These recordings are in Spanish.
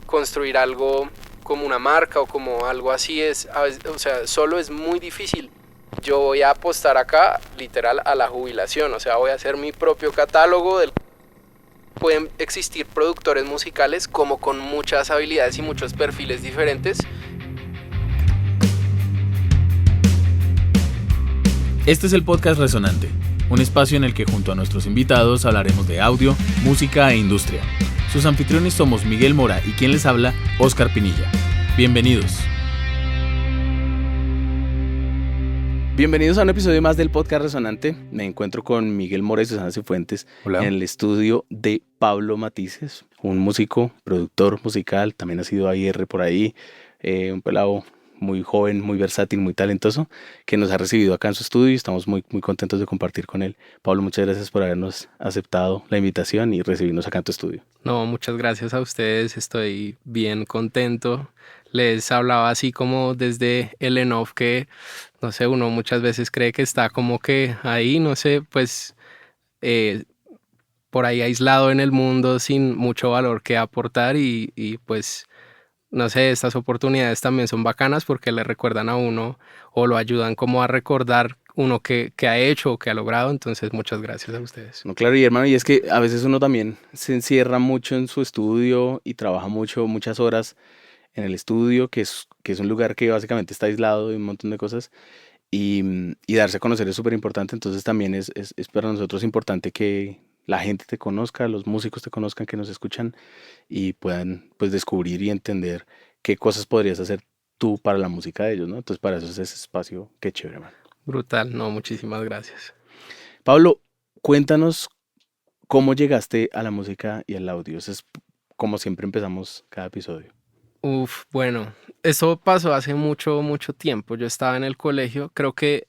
construir algo como una marca o como algo así o sea, solo es muy difícil. Yo voy a apostar acá literal a la jubilación, o sea, voy a hacer mi propio catálogo del... Pueden existir productores musicales como con muchas habilidades y muchos perfiles diferentes. Este es el podcast Resonante, un espacio en el que junto a nuestros invitados hablaremos de audio, música e industria. Sus anfitriones somos Miguel Mora y quien les habla, Oscar Pinilla. Bienvenidos. Bienvenidos a un episodio más del podcast Resonante. Me encuentro con Miguel Mora y Susana Cifuentes. Hola. En el estudio de Pablo Matices, un músico, productor musical, también ha sido AIR por ahí, un pelado muy joven, muy versátil, muy talentoso, que nos ha recibido acá en su estudio y estamos muy contentos de compartir con él. Pablo, muchas gracias por habernos aceptado la invitación y recibirnos acá en tu estudio. No, muchas gracias a ustedes, estoy bien contento. Les hablaba así como desde el en off que, no sé, uno muchas veces cree que está como que ahí, no sé, pues por ahí aislado en el mundo sin mucho valor que aportar y pues, no sé, estas oportunidades también son bacanas porque le recuerdan a uno o lo ayudan como a recordar uno que ha hecho o que ha logrado. Entonces, muchas gracias a ustedes. No, claro, y hermano, y es que a veces uno también se encierra mucho en su estudio y trabaja muchas horas en el estudio, que es un lugar que básicamente está aislado de un montón de cosas, y darse a conocer es súper importante. Entonces también es para nosotros importante que la gente te conozca, los músicos te conozcan, que nos escuchan y puedan pues descubrir y entender qué cosas podrías hacer tú para la música de ellos, ¿no? Entonces para eso es ese espacio, qué chévere, man. Brutal, no, muchísimas gracias. Pablo, cuéntanos cómo llegaste a la música y al audio. Eso es como siempre empezamos cada episodio. Bueno, eso pasó hace mucho tiempo. Yo estaba en el colegio, creo que,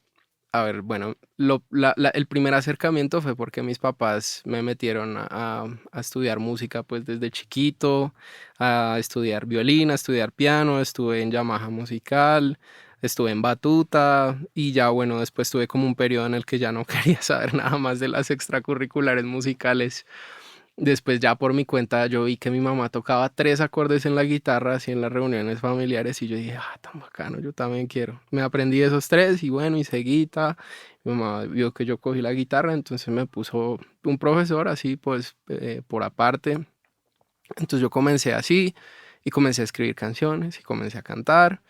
a ver, bueno, el primer acercamiento fue porque mis papás me metieron a estudiar música pues desde chiquito, a estudiar violín, a estudiar piano, estuve en Yamaha musical, estuve en batuta y ya bueno, después tuve como un periodo en el que ya no quería saber nada más de las extracurriculares musicales. Después ya por mi cuenta yo vi que mi mamá tocaba 3 acordes en la guitarra así en las reuniones familiares y yo dije, tan bacano, yo también quiero. Me aprendí esos 3 y bueno, y seguí. Mi mamá vio que yo cogí la guitarra, entonces me puso un profesor así pues por aparte. Entonces yo comencé así y comencé a escribir canciones y comencé a cantar.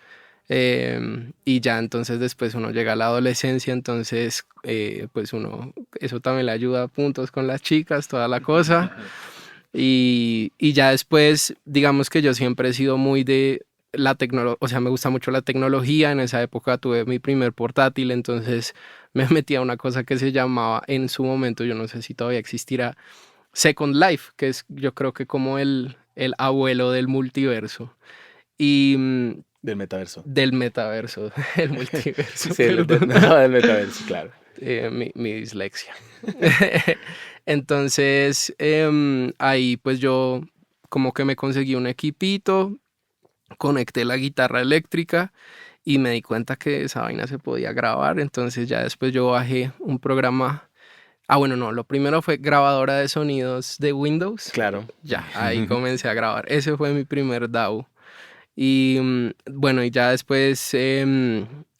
Y ya entonces después uno llega a la adolescencia, entonces pues uno, eso también le ayuda a puntos con las chicas, toda la cosa. Y ya después, digamos que yo siempre he sido muy de la tecnología, o sea, me gusta mucho la tecnología. En esa época tuve mi primer portátil, entonces me metí a una cosa que se llamaba en su momento, yo no sé si todavía existirá, Second Life, que es yo creo que como el abuelo del multiverso. Y Del metaverso. del metaverso, el multiverso. Sí, del metaverso, claro. Mi dislexia. Entonces, ahí pues yo como que me conseguí un equipito, conecté la guitarra eléctrica y me di cuenta que esa vaina se podía grabar. Entonces ya después yo bajé un programa. Bueno, no, lo primero fue grabadora de sonidos de Windows. Claro. Ya, ahí comencé a grabar. Ese fue mi primer DAW. Y bueno, y ya después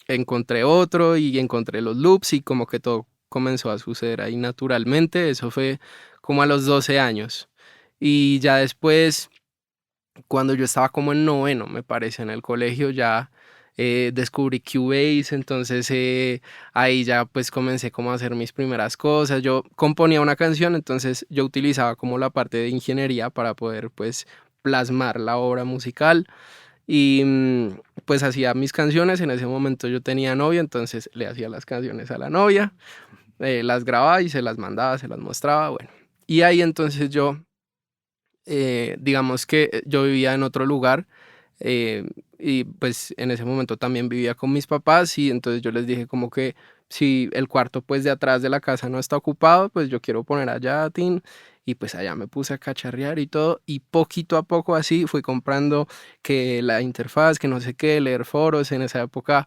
encontré otro y encontré los loops y como que todo comenzó a suceder ahí naturalmente. Eso fue como a los 12 años. Y ya después, cuando yo estaba como en noveno, me parece, en el colegio, ya descubrí Cubase. Entonces ahí ya pues comencé como a hacer mis primeras cosas. Yo componía una canción, entonces yo utilizaba como la parte de ingeniería para poder pues plasmar la obra musical. Y pues hacía mis canciones. En ese momento yo tenía novia, entonces le hacía las canciones a la novia, las grababa y se las mandaba, se las mostraba, bueno. Y ahí entonces yo, digamos que yo vivía en otro lugar, y pues en ese momento también vivía con mis papás y entonces yo les dije como que si el cuarto pues de atrás de la casa no está ocupado, pues yo quiero poner allá, tin. Y pues allá me puse a cacharrear y todo, y poquito a poco así fui comprando que la interfaz, que no sé qué, leer foros. En esa época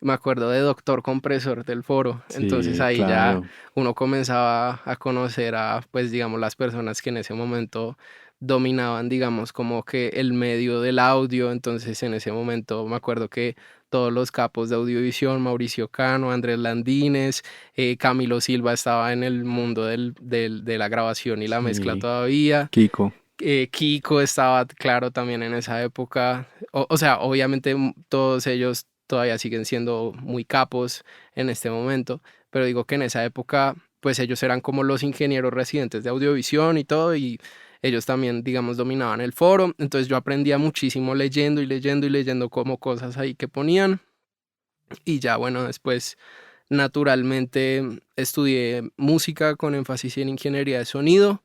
me acuerdo de Doctor Compresor del foro, entonces Sí, ahí ya claro. uno comenzaba a conocer a, pues digamos, las personas que en ese momento dominaban, digamos, como que el medio del audio, entonces en ese momento me acuerdo que todos los capos de Audiovisión, Mauricio Cano, Andrés Landines, Camilo Silva estaba en el mundo de la grabación y la mezcla Sí, todavía. Kiko. Kiko estaba, claro, también en esa época. O sea, obviamente todos ellos todavía siguen siendo muy capos en este momento, pero digo que en esa época, pues ellos eran como los ingenieros residentes de Audiovisión y todo, y ellos también, digamos, dominaban el foro. Entonces yo aprendía muchísimo leyendo y leyendo y leyendo como cosas ahí que ponían. Y ya, bueno, después, naturalmente, estudié música con énfasis en ingeniería de sonido.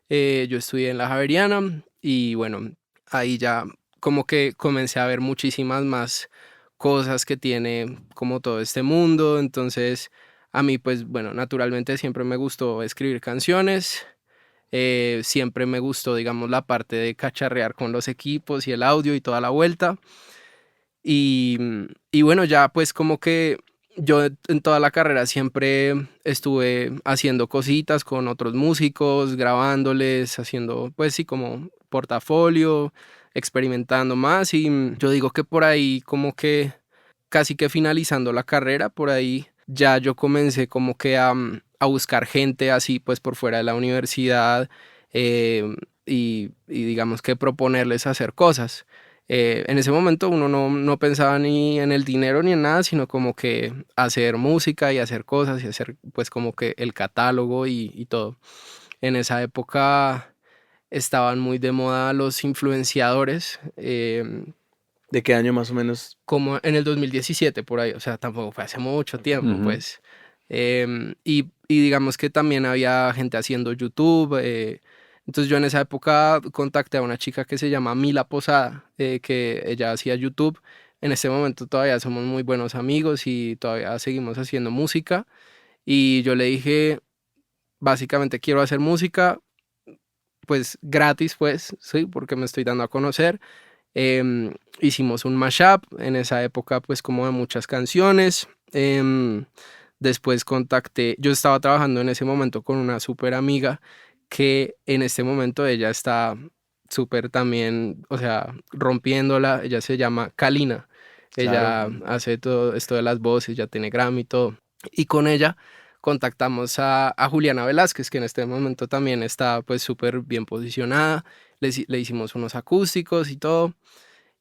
Yo estudié en la Javeriana y bueno, ahí ya como que comencé a ver muchísimas más cosas que tiene como todo este mundo. Entonces, a mí pues bueno, naturalmente siempre me gustó escribir canciones. Siempre me gustó, digamos, la parte de cacharrear con los equipos y el audio y toda la vuelta. Y bueno, ya pues como que yo en toda la carrera siempre estuve haciendo cositas con otros músicos, grabándoles, haciendo pues sí como portafolio, experimentando más y yo digo que por ahí como que casi que finalizando la carrera, por ahí ya yo comencé como que a buscar gente así pues por fuera de la universidad y digamos que proponerles hacer cosas. En ese momento uno no pensaba ni en el dinero ni en nada, sino como que hacer música y hacer cosas y hacer pues como que el catálogo y todo. En esa época estaban muy de moda los influenciadores, ¿De qué año más o menos? como en el 2017 por ahí, o sea, tampoco fue hace mucho tiempo, Ujú. pues. Y digamos que también había gente haciendo YouTube. Entonces yo en esa época contacté a una chica que se llama Mila Posada, que ella hacía YouTube. En este momento todavía somos muy buenos amigos y todavía seguimos haciendo música. Y yo le dije, básicamente quiero hacer música, pues gratis, pues, sí, porque me estoy dando a conocer. Hicimos un mashup en esa época, pues como de muchas canciones. Después contacté, yo estaba trabajando en ese momento con una súper amiga que en este momento ella está súper también, o sea, rompiéndola. Ella se llama Kalina. Claro. Ella hace todo esto de las voces, ya tiene Grammy y todo. Y con ella contactamos a Juliana Velázquez, que en este momento también está pues súper bien posicionada. Le hicimos unos acústicos y todo.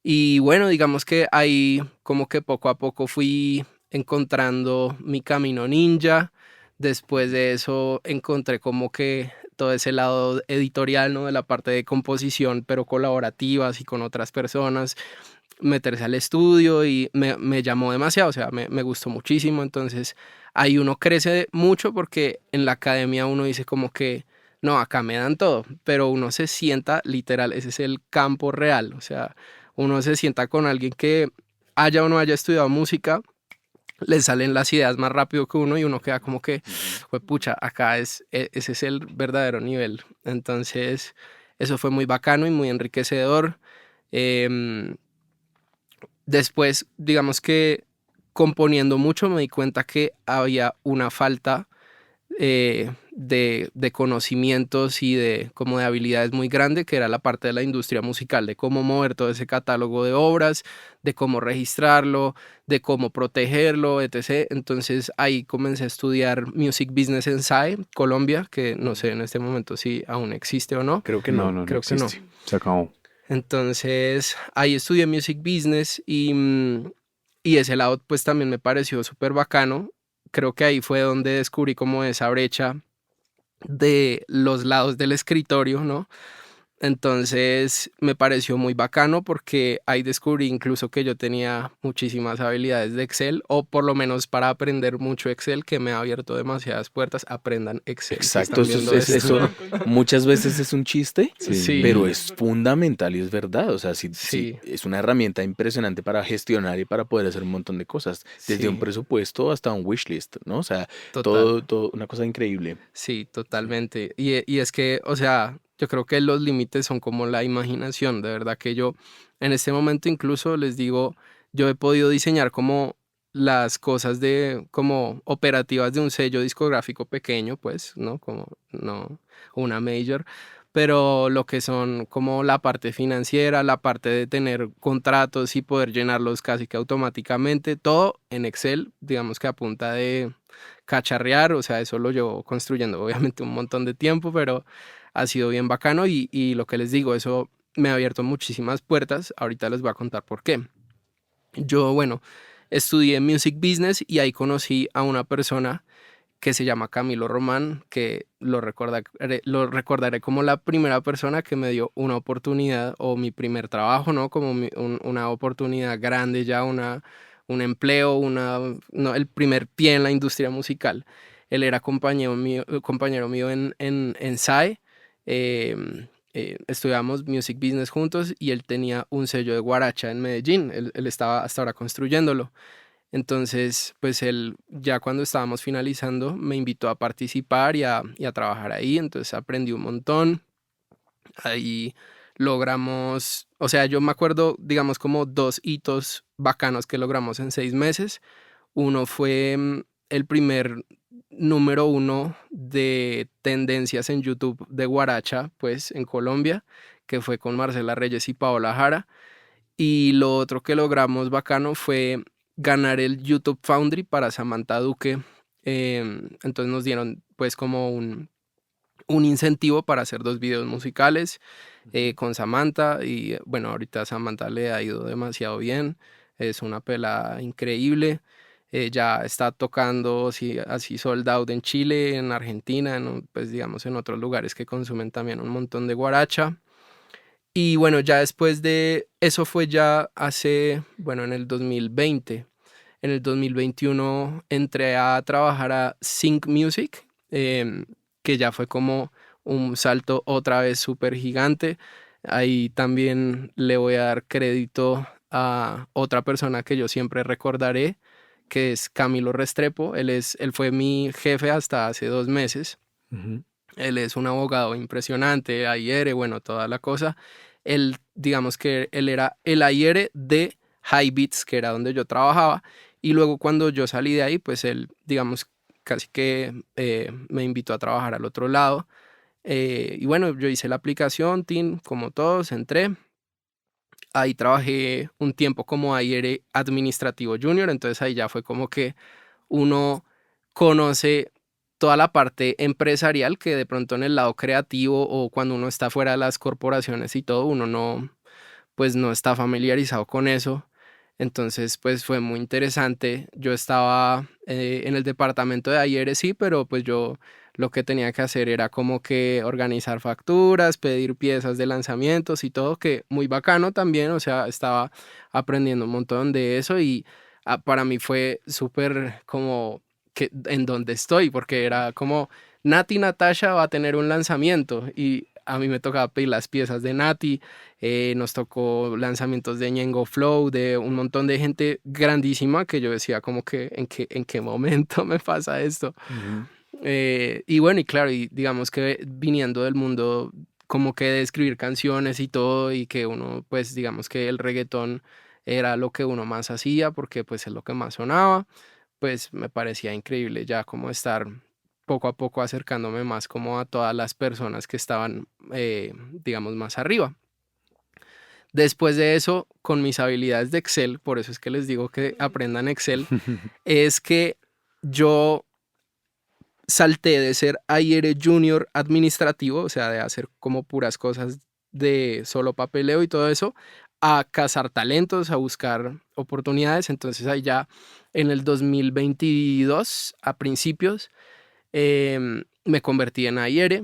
Y bueno, digamos que ahí como que poco a poco fui encontrando mi camino ninja. Después de eso encontré como que todo ese lado editorial, ¿no? De la parte de composición, pero colaborativas y con otras personas, meterse al estudio y me llamó demasiado, o sea, me gustó muchísimo. Entonces ahí uno crece mucho porque en la academia uno dice como que, no, acá me dan todo, pero uno se sienta literal, ese es el campo real, o sea, uno se sienta con alguien que haya o no haya estudiado música, le salen las ideas más rápido que uno y uno queda como que, Ujú. pucha, acá ese es el verdadero nivel. Entonces, eso fue muy bacano y muy enriquecedor. Em, Después, digamos que componiendo mucho me di cuenta que había una falta de conocimientos y de como de habilidades muy grande, que era la parte de la industria musical, de cómo mover todo ese catálogo de obras, de cómo registrarlo, de cómo protegerlo, etc. Entonces ahí comencé a estudiar Music Business en SAE, Colombia, que no sé en este momento si aún existe o no, Creo que No, no. no, no creo que no. existe. Se acabó. Entonces ahí estudié Music Business y ese lado pues también me pareció súper bacano. Creo que ahí fue donde descubrí como esa brecha de los lados del escritorio, ¿no? Entonces me pareció muy bacano porque ahí descubrí incluso que yo tenía muchísimas habilidades de Excel, o por lo menos para aprender mucho Excel, que me ha abierto demasiadas puertas. Aprendan Excel si Exacto, están eso, viendo esto. eso muchas veces es un chiste, pero Sí, Sí. es fundamental y es verdad. O sea, sí, sí, es una herramienta impresionante para gestionar y para poder hacer un montón de cosas, desde un sí, presupuesto hasta un wishlist, ¿no? O sea, total. todo, una cosa increíble. Sí, Sí. totalmente. Y es que, o sea, yo creo que los límites son como la imaginación. De verdad que yo en este momento incluso les digo, yo he podido diseñar como las cosas de como operativas de un sello discográfico pequeño, pues, ¿no? Como no una major, pero lo que son como la parte financiera, la parte de tener contratos y poder llenarlos casi que automáticamente, todo en Excel, digamos que a punta de cacharrear, o sea, eso lo llevo construyendo obviamente un montón de tiempo, pero ha sido bien bacano y lo que les digo, eso me ha abierto muchísimas puertas. Ahorita les voy a contar por qué. Yo, bueno, estudié Music Business y ahí conocí a una persona que se llama Camilo Román, que lo recordaré como la primera persona que me dio una oportunidad o mi primer trabajo, ¿no? Como una oportunidad grande ya, un empleo, no, el primer pie en la industria musical. Él era compañero mío en SAE. Estudiamos Music Business juntos y él tenía un sello de guaracha en Medellín. Él estaba hasta ahora construyéndolo. Entonces, pues él ya cuando estábamos finalizando me invitó a participar y a trabajar ahí, entonces aprendí un montón. Ahí logramos, o sea, yo me acuerdo, digamos, como dos hitos bacanos que logramos en 6 meses. Uno fue el primer número uno de tendencias en YouTube de guaracha, pues en Colombia, que fue con Marcela Reyes y Paola Jara. Y lo otro que logramos bacano fue ganar el YouTube Foundry para Samantha Duque. Entonces nos dieron pues como un incentivo para hacer 2 videos musicales con Samantha. Y bueno, ahorita a Samantha le ha ido demasiado bien. Es una pelada increíble. Ya está tocando sí, así sold out en Chile, en Argentina, pues digamos en otros lugares que consumen también un montón de guaracha. Y bueno, ya después de eso fue ya hace, bueno, en el 2020. En el 2021 entré a trabajar a Sync Music, que ya fue como un salto otra vez súper gigante. Ahí también le voy a dar crédito a otra persona que yo siempre recordaré, que es Camilo Restrepo. Él fue mi jefe hasta hace 2 meses. Ujú. Él es un abogado impresionante, Ayer, bueno, toda la cosa. Él, digamos que él era el Ayer de High Beats, que era donde yo trabajaba. Y luego cuando yo salí de ahí, pues él, digamos, casi que me invitó a trabajar al otro lado. Y bueno, yo hice la aplicación, Team, como todos, entré. Ahí trabajé un tiempo como Ayer administrativo junior, entonces ahí ya fue como que uno conoce toda la parte empresarial que de pronto en el lado creativo o cuando uno está fuera de las corporaciones y todo, uno no, pues no está familiarizado con eso. Entonces, pues fue muy interesante. Yo estaba en el departamento de ayer, sí, pero pues yo lo que tenía que hacer era como que organizar facturas, pedir piezas de lanzamientos y todo, que muy bacano también, o sea, estaba aprendiendo un montón de eso y para mí fue súper como que en donde estoy, porque era como Nati Natasha va a tener un lanzamiento y a mí me tocaba pedir las piezas de Nati. Nos tocó lanzamientos de Ñengo Flow, de un montón de gente grandísima que yo decía como que en qué momento me pasa esto. Ujú. Y bueno, y claro, y digamos que viniendo del mundo como que de escribir canciones y todo, y que uno, pues digamos que el reggaetón era lo que uno más hacía, porque pues es lo que más sonaba, pues me parecía increíble ya como estar poco a poco acercándome más como a todas las personas que estaban, digamos, más arriba. Después de eso, con mis habilidades de Excel, por eso es que les digo que aprendan Excel, es que yo salté de ser ayer junior administrativo, o sea, de hacer como puras cosas de solo papeleo y todo eso, a cazar talentos, a buscar oportunidades. Entonces ahí ya en el 2022, a principios, me convertí en ayer.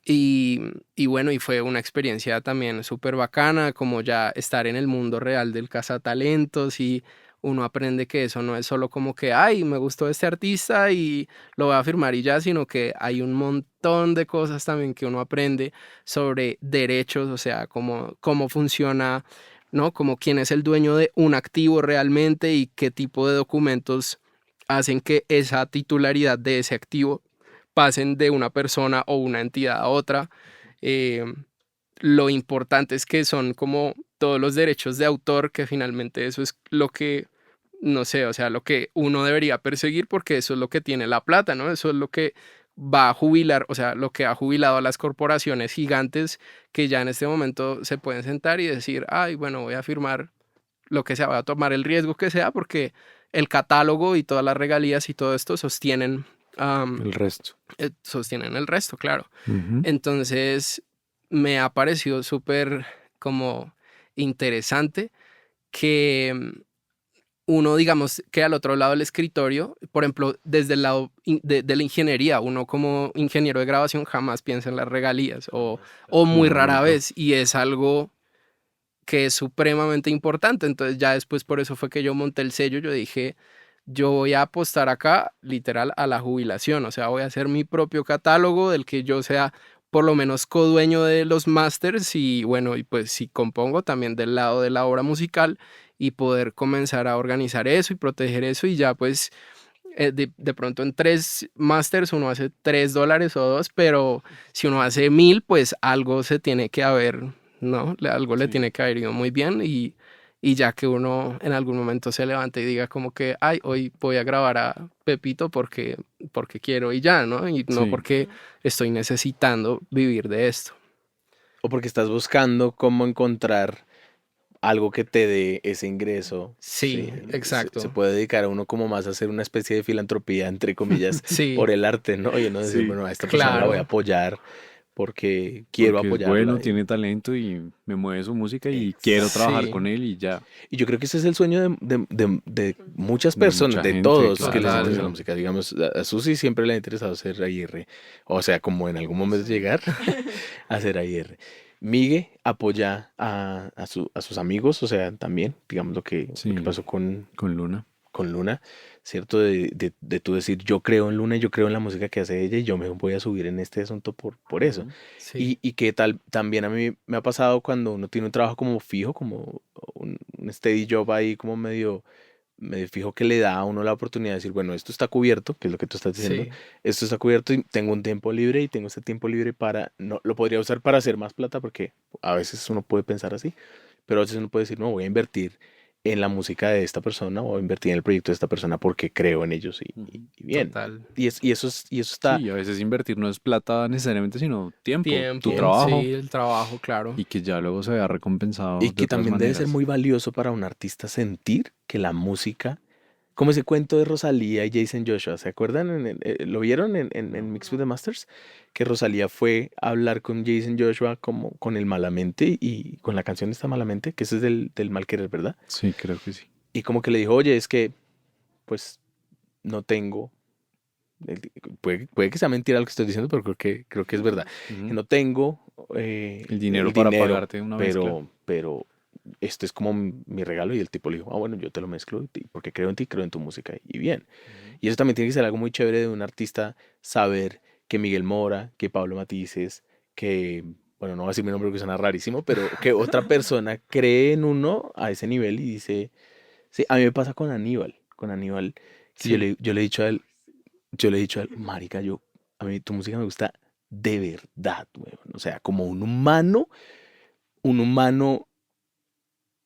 Y bueno, y fue una experiencia también súper bacana, como ya estar en el mundo real del cazatalentos y uno aprende que eso no es solo como que, ay, me gustó este artista y lo voy a firmar y ya, sino que hay un montón de cosas también que uno aprende sobre derechos, o sea, cómo funciona, ¿no? Como quién es el dueño de un activo realmente y qué tipo de documentos hacen que esa titularidad de ese activo pasen de una persona o una entidad a otra. Eh, lo importante es que son como todos los derechos de autor, que finalmente eso es lo que no sé, o sea, lo que uno debería perseguir porque eso es lo que tiene la plata, ¿no? Eso es lo que va a jubilar, o sea, lo que ha jubilado a las corporaciones gigantes que ya en este momento se pueden sentar y decir, ay, bueno, voy a firmar lo que sea, voy a tomar el riesgo que sea porque el catálogo y todas las regalías y todo esto El resto. sostienen el resto, claro. Ujú. Entonces, me ha parecido súper como interesante que uno, digamos, que al otro lado del escritorio, por ejemplo, desde el lado de la ingeniería, uno como ingeniero de grabación jamás piensa en las regalías o muy No, rara nunca. vez y es algo que es supremamente importante. Entonces ya después por eso fue que yo monté el sello, yo dije, yo voy a apostar acá literal a la jubilación, o sea, voy a hacer mi propio catálogo del que yo sea por lo menos codueño de los masters y bueno, y pues si compongo también del lado de la obra musical y poder comenzar a organizar eso y proteger eso y ya pues de pronto en 3 masters uno hace $3 o dos, pero si uno hace 1000, pues algo se tiene que haber, ¿no? Algo le Sí. tiene que haber ido muy bien y ya que uno en algún momento se levante y diga como que, ay, hoy voy a grabar a Pepito porque quiero y ya, ¿no? Y no Sí. porque estoy necesitando vivir de esto. O porque estás buscando cómo encontrar algo que te dé ese ingreso. Sí, Sí, se exacto. puede dedicar a uno como más a hacer una especie de filantropía, entre comillas, Sí, por el arte, ¿no? Y no decir, Sí. bueno, a esta persona la voy a claro. apoyar porque quiero Porque es apoyarla. bueno, tiene talento y me mueve su música y quiero trabajar Sí, con él y ya. Y yo creo que ese es el sueño de muchas De personas, mucha de gente, todos que les claro, interesa la total. obvio. música. Digamos, a Susi siempre le ha interesado ser AIR. O sea, como en algún momento llegar a ser AIR. Migue apoya a sus amigos, o sea, también, digamos, lo que Sí, pasó con Luna. con Luna, ¿cierto? De tú decir, yo creo en Luna y yo creo en la música que hace ella y yo me voy a subir en este asunto por eso. Ujú. Sí, Y que tal, también a mí me ha pasado cuando uno tiene un trabajo como fijo, como un steady job ahí como medio fijo que le da a uno la oportunidad de decir, bueno, esto está cubierto, que es lo que tú estás diciendo, sí, esto está cubierto y tengo un tiempo libre y tengo este tiempo libre para, no, lo podría usar para hacer más plata porque a veces uno puede pensar así, pero a veces uno puede decir, no, voy a invertir en la música de esta persona o voy a invertir en el proyecto de esta persona porque creo en ellos Ujú. y bien. total. Y eso está Sí, a veces invertir no es plata necesariamente, sino tiempo, tu Tiempo, tiempo. trabajo sí, el trabajo, claro. y que ya luego se vea recompensado Y de que otras también debe ser maneras. muy valioso para un artista sentir que la música, como ese cuento de Rosalía y Jason Joshua, ¿se acuerdan? ¿Lo vieron en No. Mix with the Masters? Que Rosalía fue a hablar con Jason Joshua como con el Malamente y con la canción esta Malamente, que ese es del mal querer, ¿verdad? Sí, creo que sí. Y como que le dijo, oye, es que pues no tengo, puede que sea mentira lo que estoy diciendo, pero creo que es verdad, que Ujú. no tengo El el dinero para dinero, pagarte una mezcla. pero este es como mi regalo y el tipo le dijo, ah, bueno, yo te lo mezclo porque creo en ti, creo en tu música y bien. Ujú. Y eso también tiene que ser algo muy chévere de un artista, saber que Miguel Mora, que Pablo Matices, que, bueno, no voy a decir mi nombre porque suena rarísimo, pero que otra persona cree en uno a ese nivel y dice, sí, a mí me pasa con Aníbal, que Sí, yo le he dicho a él, yo le he dicho a él, marica, a mí tu música me gusta de verdad, weón. O sea, como un humano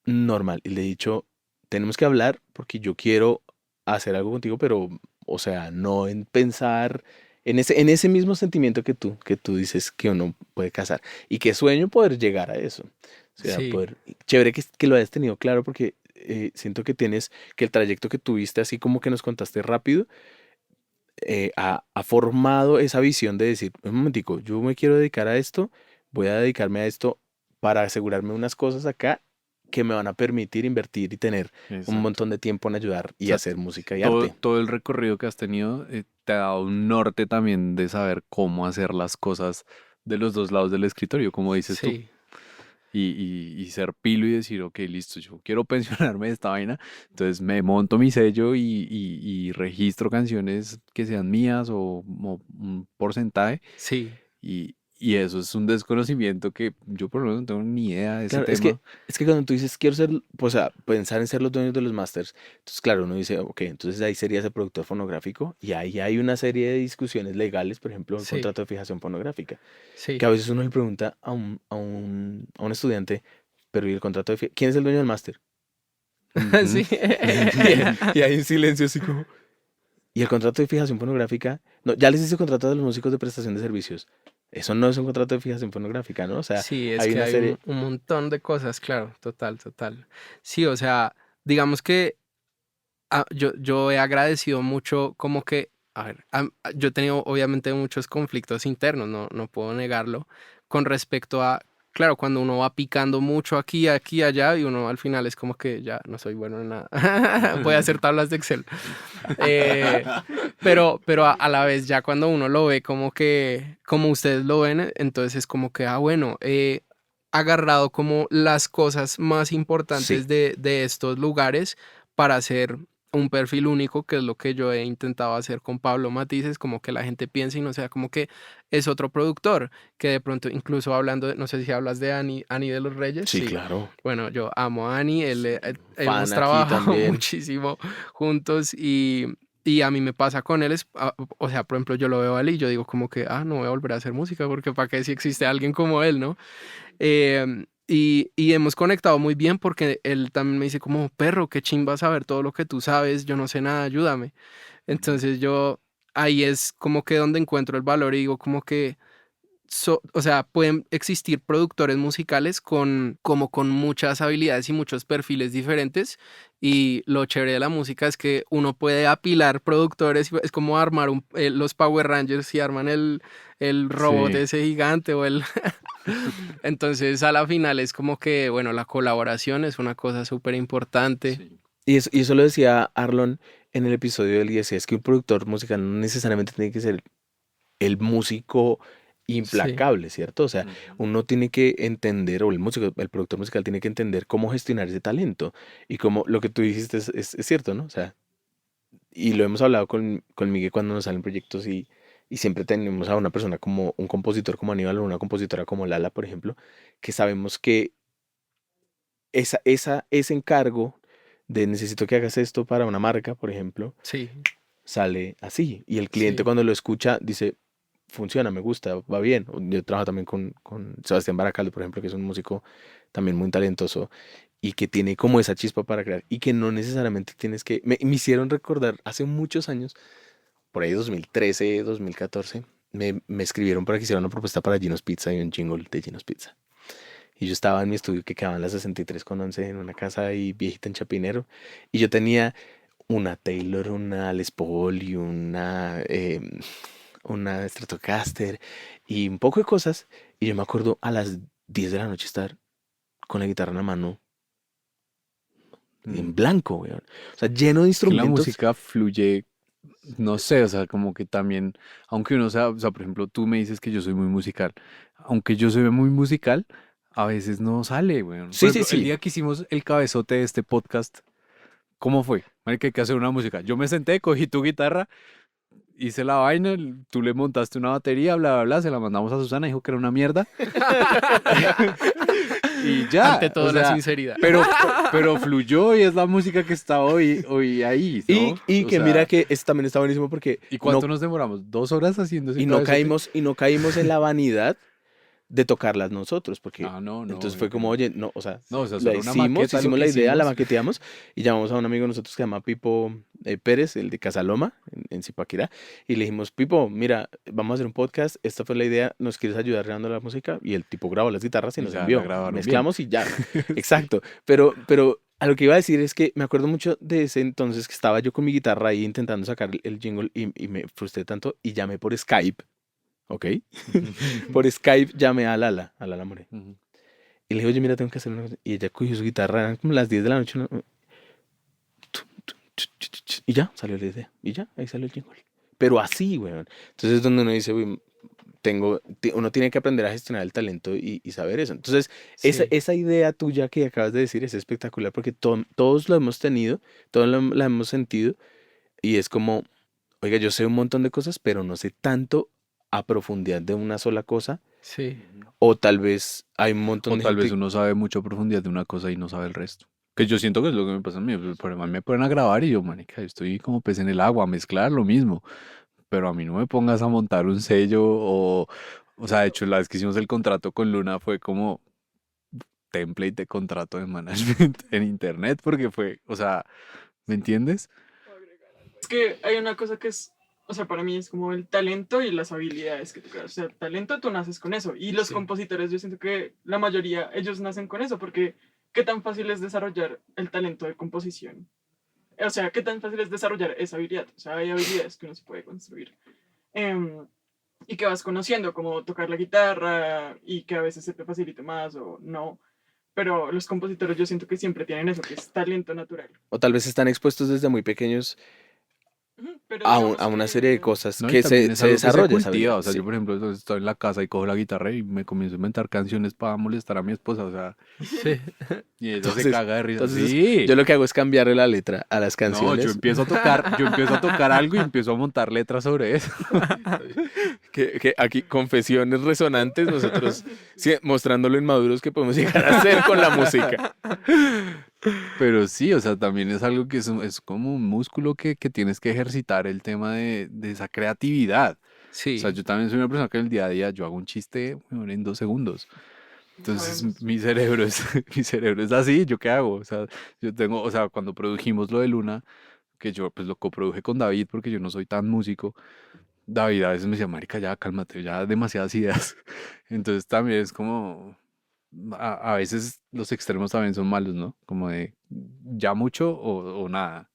normal. Y le he dicho, tenemos que hablar porque yo quiero hacer algo contigo, pero, o sea, no en pensar en ese mismo sentimiento que tú dices que uno puede casar. Y que sueño poder llegar a eso. O sea, sí, poder, chévere que lo hayas tenido claro porque siento que tienes, que el trayecto que tuviste, así como que nos contaste rápido, ha formado esa visión de decir, un momentico, yo me quiero dedicar a esto, voy a dedicarme a esto para asegurarme unas cosas acá que me van a permitir invertir y tener un Exacto. montón de tiempo en ayudar O y sea, hacer música y todo, arte. todo el recorrido que has tenido te ha dado un norte también de saber cómo hacer las cosas de los dos lados del escritorio, como dices tú. sí, Y ser pilo y decir, ok, listo, yo quiero pensionarme de esta vaina, entonces me monto mi sello y registro canciones que sean mías o un porcentaje sí. y eso es un desconocimiento que yo por lo menos no tengo ni idea de ese Claro, tema. es que cuando tú dices quiero ser, pues, o sea, pensar en ser los dueños de los masters, entonces claro, uno dice, ok, entonces ahí sería ese productor fonográfico y ahí hay una serie de discusiones legales, por ejemplo, el Sí, contrato de fijación fonográfica, que sí, a veces uno le pregunta a un estudiante, pero ¿y el contrato de fijación? ¿Quién es el dueño del máster? Sí. Y hay un silencio así como... Y el contrato de fijación fonográfica, no, ya les hice contrato de los músicos de prestación de servicios. Eso no es un contrato de fijación fonográfica, ¿no? O sea, Sí, es hay que una hay serie... un montón de cosas, claro, total, total. Sí, o sea, digamos que yo he agradecido mucho como que, a ver, yo he tenido obviamente muchos conflictos internos, no puedo negarlo, con respecto a, claro, cuando uno va picando mucho aquí, aquí, allá, y uno al final es como que ya no soy bueno en nada, voy a hacer tablas de Excel. Eh, pero a la vez ya cuando uno lo ve como que, como ustedes lo ven, entonces es como que, bueno, he agarrado como las cosas más importantes Sí, de estos lugares para hacer un perfil único, que es lo que yo he intentado hacer con Pablo Matices, como que la gente piense y no sea como que es otro productor, que de pronto incluso hablando, no sé si hablas de Ani de los Reyes, sí, sí. claro. Bueno, yo amo a Ani, hemos Fan aquí trabajado también. muchísimo juntos y a mí me pasa con él, o sea, por ejemplo, yo lo veo a él y yo digo como que, no voy a volver a hacer música porque para qué si existe alguien como él, ¿no? Y hemos conectado muy bien porque él también me dice como, perro, qué chimba saber todo lo que tú sabes, yo no sé nada, ayúdame. Entonces yo ahí es como que donde encuentro el valor y digo como que o sea, pueden existir productores musicales como con muchas habilidades y muchos perfiles diferentes. Y lo chévere de la música es que uno puede apilar productores. Es como armar los Power Rangers y arman el robot Sí, ese gigante o el... Entonces, a la final es como que, bueno, la colaboración es una cosa súper importante. sí. Y eso lo decía Arlon en el episodio del y decía, es que un productor musical no necesariamente tiene que ser el músico Sí, implacable, ¿cierto? O sea, Ujú. uno tiene que entender, o el músico, el productor musical tiene que entender cómo gestionar ese talento. Y como lo que tú dijiste es cierto, ¿no? O sea, y lo hemos hablado con Miguel cuando nos salen proyectos y siempre tenemos a una persona como un compositor como Aníbal o una compositora como Lala, por ejemplo, que sabemos que ese encargo de necesito que hagas esto para una marca, por ejemplo, sí, sale así. Y el cliente sí, cuando lo escucha dice, funciona, me gusta, va bien. Yo trabajo también con Sebastián Baracaldo, por ejemplo, que es un músico también muy talentoso y que tiene como esa chispa para crear y que no necesariamente tienes que... Me hicieron recordar hace muchos años, por ahí 2013, 2014, me escribieron para que hiciera una propuesta para Gino's Pizza y un jingle de Gino's Pizza. Y yo estaba en mi estudio que quedaba en la 63 con 11 en una casa ahí viejita en Chapinero. Y yo tenía una Taylor, una Les Paul y una Stratocaster y un poco de cosas. Y yo me acuerdo a las 10 de la noche estar con la guitarra en la mano en Mm. blanco, weón. O sea, lleno de Es que la instrumentos. música fluye, no sé, o sea, como que también, aunque uno sea, o sea, por ejemplo, tú me dices que yo soy muy musical, aunque yo soy muy musical, a veces no sale, weón. Por Sí, sí, ejemplo, el sí. día que hicimos el cabezote de este podcast, ¿cómo fue? Marica, hay que hacer una música. Yo me senté, cogí tu guitarra, hice la vaina, tú le montaste una batería, bla, bla, bla, se la mandamos a Susana, dijo que era una mierda. Y ante ya, o todo la sea, sinceridad. pero fluyó y es la música que está hoy ahí, ¿no? Y O que mira sea, que esto también está buenísimo porque ¿y no, cuánto nos demoramos? ¿2 horas haciendo ese y no cabezote? caímos, y no caímos en la vanidad de tocarlas nosotros, porque Ah, no, no, entonces obvio fue que como, no. oye, no, o sea, No, o sea, la solo una maqueta lo hicimos que la idea, la hicimos. maqueteamos y llamamos a un amigo de nosotros que se llama Pipo Pérez, el de Casaloma, en Zipaquirá, y le dijimos, Pipo, mira, vamos a hacer un podcast, esta fue la idea, ¿nos quieres ayudar grabando la música? Y el tipo grabó las guitarras y Y nos ya la envió, grabaron bien. mezclamos y ya, Sí. exacto, pero a lo que iba a decir es que me acuerdo mucho de ese entonces que estaba yo con mi guitarra ahí intentando sacar el jingle y me frustré tanto y llamé por Skype, ¿ok? Por Skype llamé a Lala More. Ujú. Y le dije, oye, mira, tengo que hacer una cosa. Y ella cogió su guitarra, eran como las 10 de la noche. Y ya, salió la idea. Y ya, ahí salió el jingle. Pero así, weón. Entonces es donde uno dice, uy, uno tiene que aprender a gestionar el talento y saber eso. Entonces, Sí. esa idea tuya que acabas de decir es espectacular porque todos lo hemos tenido, todos la hemos sentido. Y es como, oiga, yo sé un montón de cosas, pero no sé tanto a profundidad de una sola cosa. Sí, Ujú. O tal vez hay un montón O de tal vez gente. uno sabe mucho a profundidad de una cosa y no sabe el resto. Que yo siento que es lo que me pasa a mí. Por ejemplo, me ponen a grabar y yo, manica, estoy como pez en el agua, a mezclar lo mismo. Pero a mí no me pongas a montar un sello o sea, de hecho, la vez que hicimos el contrato con Luna fue como, template de contrato de management en internet porque fue, o sea, ¿me entiendes? Es que hay una cosa que es, o sea, para mí es como el talento y las habilidades que tú creas. O sea, el talento tú naces con eso. Y los Sí. compositores, yo siento que la mayoría, ellos nacen con eso, porque ¿qué tan fácil es desarrollar el talento de composición? O sea, ¿qué tan fácil es desarrollar esa habilidad? O sea, hay habilidades que uno se puede construir. Em, y que vas conociendo, como tocar la guitarra y que a veces se te facilite más o no. Pero los compositores yo siento que siempre tienen eso, que es talento natural. O tal vez están expuestos desde muy pequeños Ujú, pero a, digamos a una serie de que... cosas No, y que también se, es se algo que se desarrolla esa cultiva. habilidad. O sea, Sí. yo, por ejemplo, estoy en la casa y cojo la guitarra y me comienzo a inventar canciones para molestar a mi esposa. O sea, Sí. y ella se Entonces, caga de risa. entonces Sí. yo lo que hago es cambiarle la letra a las No, canciones. yo empiezo a tocar algo y empiezo a montar letras sobre eso. Que aquí, confesiones resonantes, nosotros sí, mostrando lo inmaduros que podemos llegar a hacer con la música. Pero sí, o sea, también es algo que es como un músculo que tienes que ejercitar el tema de esa creatividad. O sea, Sí. yo también soy una persona que en el día a día yo hago un chiste weón, en 2 segundos. Entonces Sabemos. mi cerebro es, mi cerebro es así, ¿yo qué hago? O sea, yo tengo, o sea, cuando produjimos lo de Luna, que yo pues lo coproduje con David porque yo no soy tan músico, David a veces me decía, marica, ya cálmate, ya demasiadas ideas. Entonces también es como, a veces los extremos también son malos, ¿no? Como de ya mucho o nada.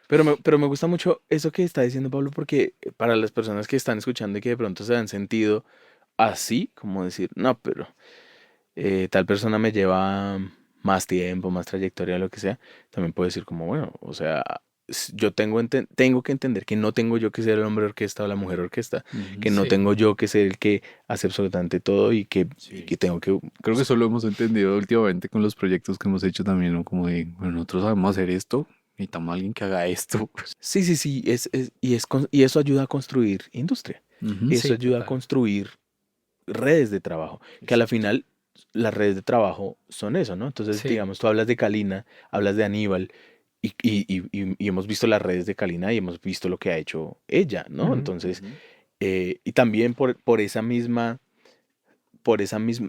Pero me gusta mucho eso que está diciendo Pablo, porque para las personas que están escuchando y que de pronto se dan sentido así, como decir, no, pero tal persona me lleva más tiempo, más trayectoria, lo que sea, también puedo decir como, bueno, o sea, yo tengo que entender que no tengo yo que ser el hombre orquesta o la mujer orquesta, que no Sí. tengo yo que ser el que hace absolutamente todo y que Sí. tengo que... Creo que eso lo hemos entendido últimamente con los proyectos que hemos hecho también, ¿no? Como de, bueno, nosotros sabemos hacer esto, necesitamos a alguien que haga esto. Sí, sí, sí, y eso ayuda a construir industria, Ujú. eso Sí, ayuda a total. construir redes de trabajo, que a la final las redes de trabajo son eso, ¿no? Entonces, Sí. digamos, tú hablas de Kalina, hablas de Aníbal, y hemos visto las redes de Kalina y hemos visto lo que ha hecho ella, ¿no? Ujú. Entonces, Ujú. y también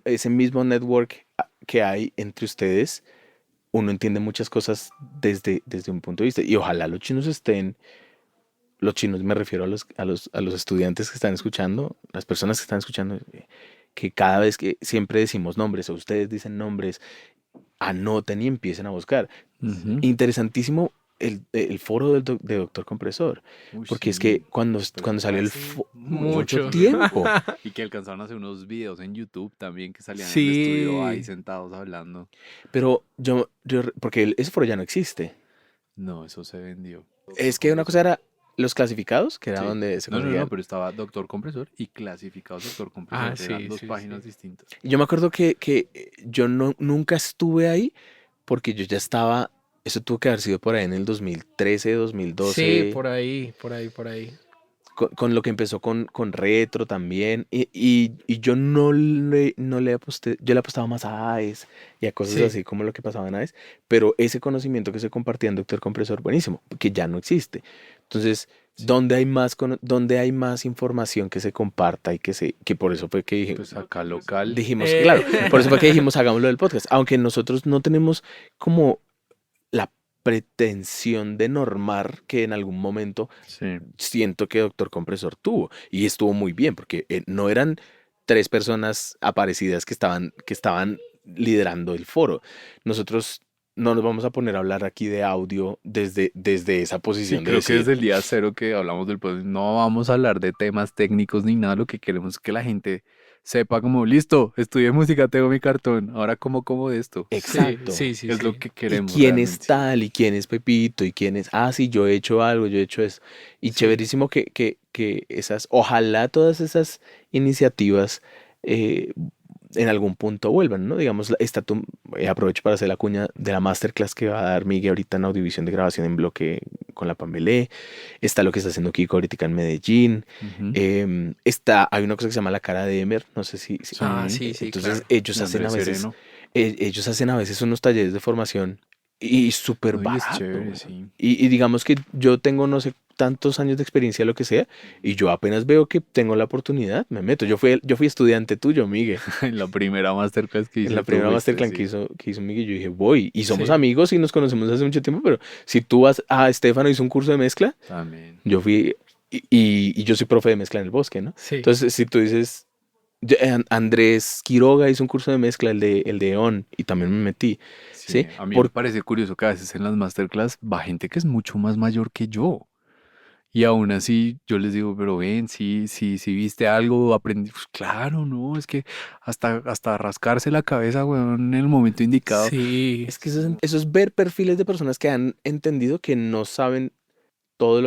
ese mismo network que hay entre ustedes, uno entiende muchas cosas desde un punto de vista. Y ojalá los chinos me refiero a los estudiantes que están escuchando, las personas que están escuchando, que cada vez que siempre decimos nombres o ustedes dicen nombres, anoten y empiecen a buscar. Ujú. Interesantísimo el foro de Doctor Compresor, Uy, porque es sí, que cuando, pero cuando fue salió el hace mucho Mucho. tiempo. Y que alcanzaron a hacer unos videos en YouTube también que salían en el estudio ahí Sí. sentados hablando. Pero porque ese foro ya no existe. No, eso se vendió. Es que una cosa era los clasificados, que era Sí. donde se No, conseguían. pero estaba Doctor Compresor y Clasificados Doctor Compresor. Ah, Eran sí, dos sí, páginas sí. distintas. Yo me acuerdo que yo nunca estuve ahí porque yo ya estaba, eso tuvo que haber sido por ahí en el 2013, Sí, 2012, por ahí, por ahí, por ahí. con lo que empezó con retro también. Y yo no le aposté, yo le apostaba más a AES y a cosas Sí, así como lo que pasaba en AES, pero ese conocimiento que se compartía en Doctor Compresor, buenísimo, que ya no existe. Entonces, Sí. ¿dónde hay más información que se comparta y que por eso fue que dije, Pues Doctor acá Compresor. local. dijimos, claro, por eso fue que Eh, dijimos, hagámoslo del podcast, aunque nosotros no tenemos como la pretensión de normar que en algún momento Sí. siento que Doctor Compresor tuvo y estuvo muy bien porque no eran 3 personas aparecidas que estaban liderando el foro. Nosotros no nos vamos a poner a hablar aquí de audio desde esa Sí, posición de creo que decir, desde el día cero que hablamos del podcast, no vamos a hablar de temas técnicos ni nada, lo que queremos es que la gente sepa como, listo, estudié música, tengo mi cartón, ahora como de esto. Sí, exacto. sí, sí, Es lo sí. que ¿Y queremos quién es realmente. tal? ¿Y quién es Pepito? ¿Y quién es? Ah, sí, yo he hecho algo, yo he hecho eso. Y Sí, chéverísimo que ojalá todas esas iniciativas eh, en algún punto vuelvan, ¿no? Digamos, aprovecho para hacer la cuña de la masterclass que va a dar Miguel ahorita en audiovisión de grabación en bloque con la Pambelé. Está lo que está haciendo Kiko ahorita en Medellín. Ujú. Hay una cosa que se llama la cara de Emer, no sé si, Ah, Sí, sí, sí, entonces claro. ellos hacen a veces unos talleres de formación y súper No, y es chévere, barato. sí. Y digamos que yo tengo no sé tantos años de experiencia, lo que sea, y yo apenas veo que tengo la oportunidad, me meto. Yo fui estudiante tuyo, Miguel. En la primera masterclass que En hice la tú primera fuiste, masterclass que sí. hizo Miguel, yo dije, voy. Y somos Sí. amigos y nos conocemos hace mucho tiempo, pero si tú vas a Estefano hizo un curso de mezcla, También. yo fui, y yo soy profe de mezcla en el bosque, ¿no? Sí. Entonces, si tú dices, Andrés Quiroga hizo un curso de mezcla, el de EON, y también me metí, ¿sí? Sí, a mí me Por, parece curioso que a veces en las masterclass va gente que es mucho más mayor que yo. Y aún así yo les digo, pero ven, sí viste algo, aprendí. Pues claro, no, es que hasta rascarse la cabeza, weón, en el momento indicado. Sí. es que eso es ver perfiles de personas que han entendido que no saben todo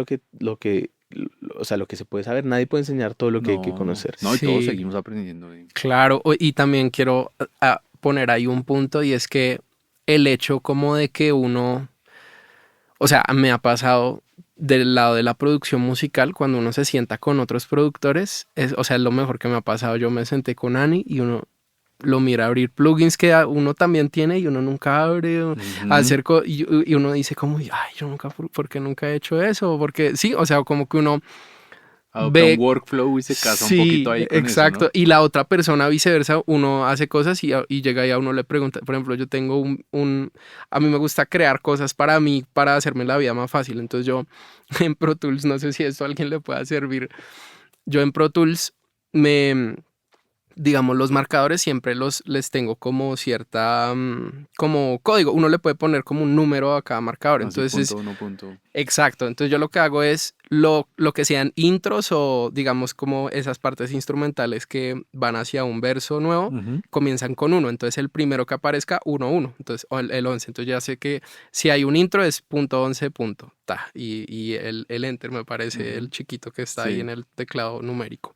o sea, lo que se puede saber. Nadie puede enseñar todo lo que hay que No, conocer. no, y todos Sí. seguimos aprendiendo. Claro, y también quiero poner ahí un punto y es que el hecho como de que uno, o sea, me ha pasado del lado de la producción musical cuando uno se sienta con otros productores, o sea, es lo mejor que me ha pasado. Yo me senté con Ani y uno lo mira abrir plugins que uno también tiene y uno nunca abre, Ujú. y uno dice como, ay, yo nunca, ¿por qué nunca he hecho eso? Porque sí, o sea, como que uno Adopta un ve. workflow y se casa un poquito Sí, ahí con eso, exacto. ¿no? Y la otra persona viceversa, uno hace cosas y llega y a uno le pregunta, por ejemplo, yo tengo a mí me gusta crear cosas para mí, para hacerme la vida más fácil. Entonces yo en Pro Tools, no sé si esto a alguien le pueda servir, yo en Pro Tools digamos, los marcadores siempre les tengo como cierta, como código. Uno le puede poner como un número a cada marcador. Así Entonces punto uno punto. exacto, entonces yo lo que hago es lo que sean intros o digamos como esas partes instrumentales que van hacia un verso nuevo, Ujú. comienzan con uno, entonces el primero que aparezca, 1, 1, entonces, o el 11, entonces ya sé que si hay un intro es punto 11 punto, ta, y el enter me parece el Ujú. chiquito que está ahí Sí. en el teclado numérico.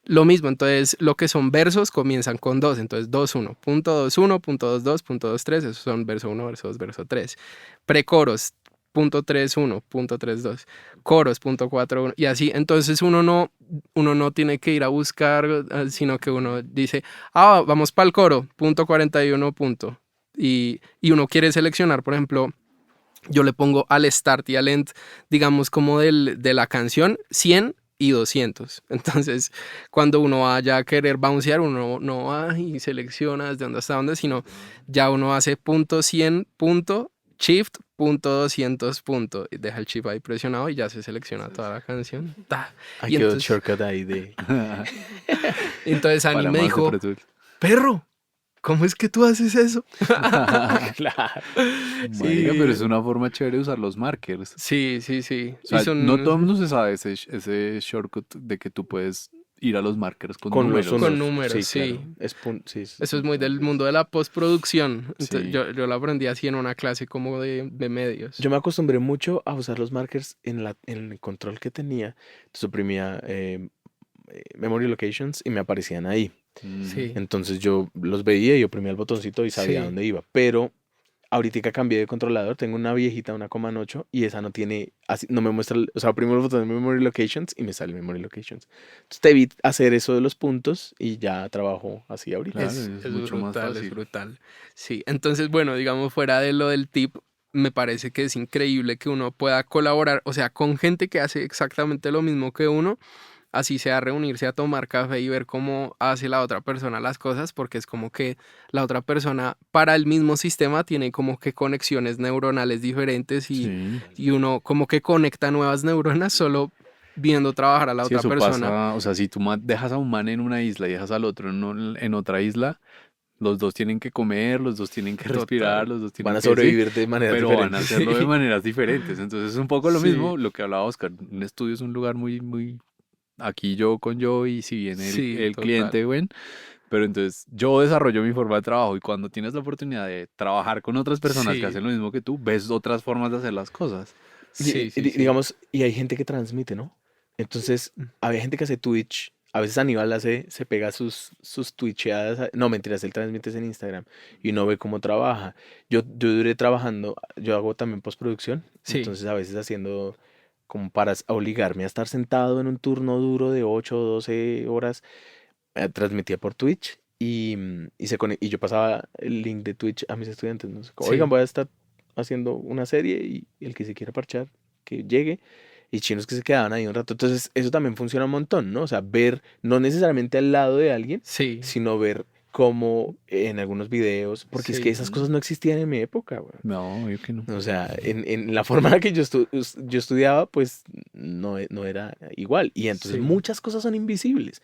Lo mismo, entonces lo que son versos comienzan con 2, entonces 2 1 punto 2 1 punto 2 2 punto 2 3, esos son verso 1, verso 2, verso 3. Precoros, punto 3 1 punto 3 2, coros, punto 4 1, y así. Entonces uno no tiene que ir a buscar, sino que uno dice, vamos para el coro, punto 41 punto. Y uno quiere seleccionar, por ejemplo, yo le pongo al start y al end, digamos, como de la canción, 100 y 200. Entonces, cuando uno vaya a querer bouncear, uno no va y selecciona desde dónde hasta dónde, sino ya uno hace punto 100, punto, shift, punto 200, punto, y deja el shift ahí presionado y ya se selecciona toda la canción. Ta. Ahí Y quedó el entonces, shortcut ahí de... Ani Para me más de dijo, Pro Tools. perro, ¿cómo es que tú haces eso? Claro. Marica, pero es Sí, una forma chévere de usar los markers. sí, sí, sí. O Y sea, no todo el son mundo se sabe ese shortcut de que tú puedes ir a los markers con Con los números. con unos, números, sí, claro. sí. Sí, Eso es muy del mundo de la postproducción. Entonces, Sí. yo lo aprendí así en una clase como de medios. yo me acostumbré mucho a usar los markers en el control que tenía. Entonces oprimía Memory Locations y me aparecían ahí. Ujú. Sí, Entonces yo los veía y oprimía el botoncito y sabía sí. dónde iba. Pero ahorita cambié de controlador, tengo una viejita, una Command 8, y esa no tiene, no me muestra, o sea, oprimo el botón de Memory Locations y me sale Memory Locations. Entonces te evito hacer eso de los puntos y ya trabajo así ahorita. Claro, es Es mucho más brutal, es fácil. brutal. Sí, entonces, bueno, digamos, fuera de lo del tip, me parece que es increíble que uno pueda colaborar, o sea, con gente que hace exactamente lo mismo que uno, así sea reunirse a tomar café y ver cómo hace la otra persona las cosas, porque es como que la otra persona para el mismo sistema tiene como que conexiones neuronales diferentes Sí. y uno como que conecta nuevas neuronas solo viendo trabajar a la Sí, otra eso persona. pasa. O sea, si tú dejas a un man en una isla y dejas al otro en otra isla, los dos tienen que comer, los dos tienen que respirar, Total. los dos Van tienen a que, sí, sobrevivir de maneras pero van a diferentes. hacerlo de Sí, maneras diferentes. Entonces es un poco lo sí, mismo lo que hablaba Oscar. Un estudio es un lugar muy aquí yo con yo y si viene sí, el total. cliente, bueno, pero entonces yo desarrollo mi forma de trabajo y cuando tienes la oportunidad de trabajar con otras personas que Sí, hacen lo mismo que tú, ves otras formas de hacer las cosas. sí, sí, sí. Digamos, y hay gente que transmite, ¿no? Entonces, había gente que hace Twitch. A veces Aníbal se pega sus twitcheadas. No, mentiras, él transmite en Instagram y uno ve cómo trabaja. Yo duré trabajando, yo hago también postproducción, Sí, entonces a veces haciendo como para obligarme a estar sentado en un turno duro de 8 o 12 horas, transmitía por Twitch y yo pasaba el link de Twitch a mis estudiantes, ¿no? Oigan, sí. voy a estar haciendo una serie y el que se quiera parchar, que llegue. y chinos que se quedaban ahí un rato. Entonces, eso también funciona un montón, ¿no? O sea, ver no necesariamente al lado de alguien, Sí, sino ver cómo en algunos videos, porque es que sí, esas cosas no existían en mi época, güey. No, obvio que no. O sea, en la forma en la que yo estudiaba, pues no era igual. Y entonces sí, muchas cosas son invisibles.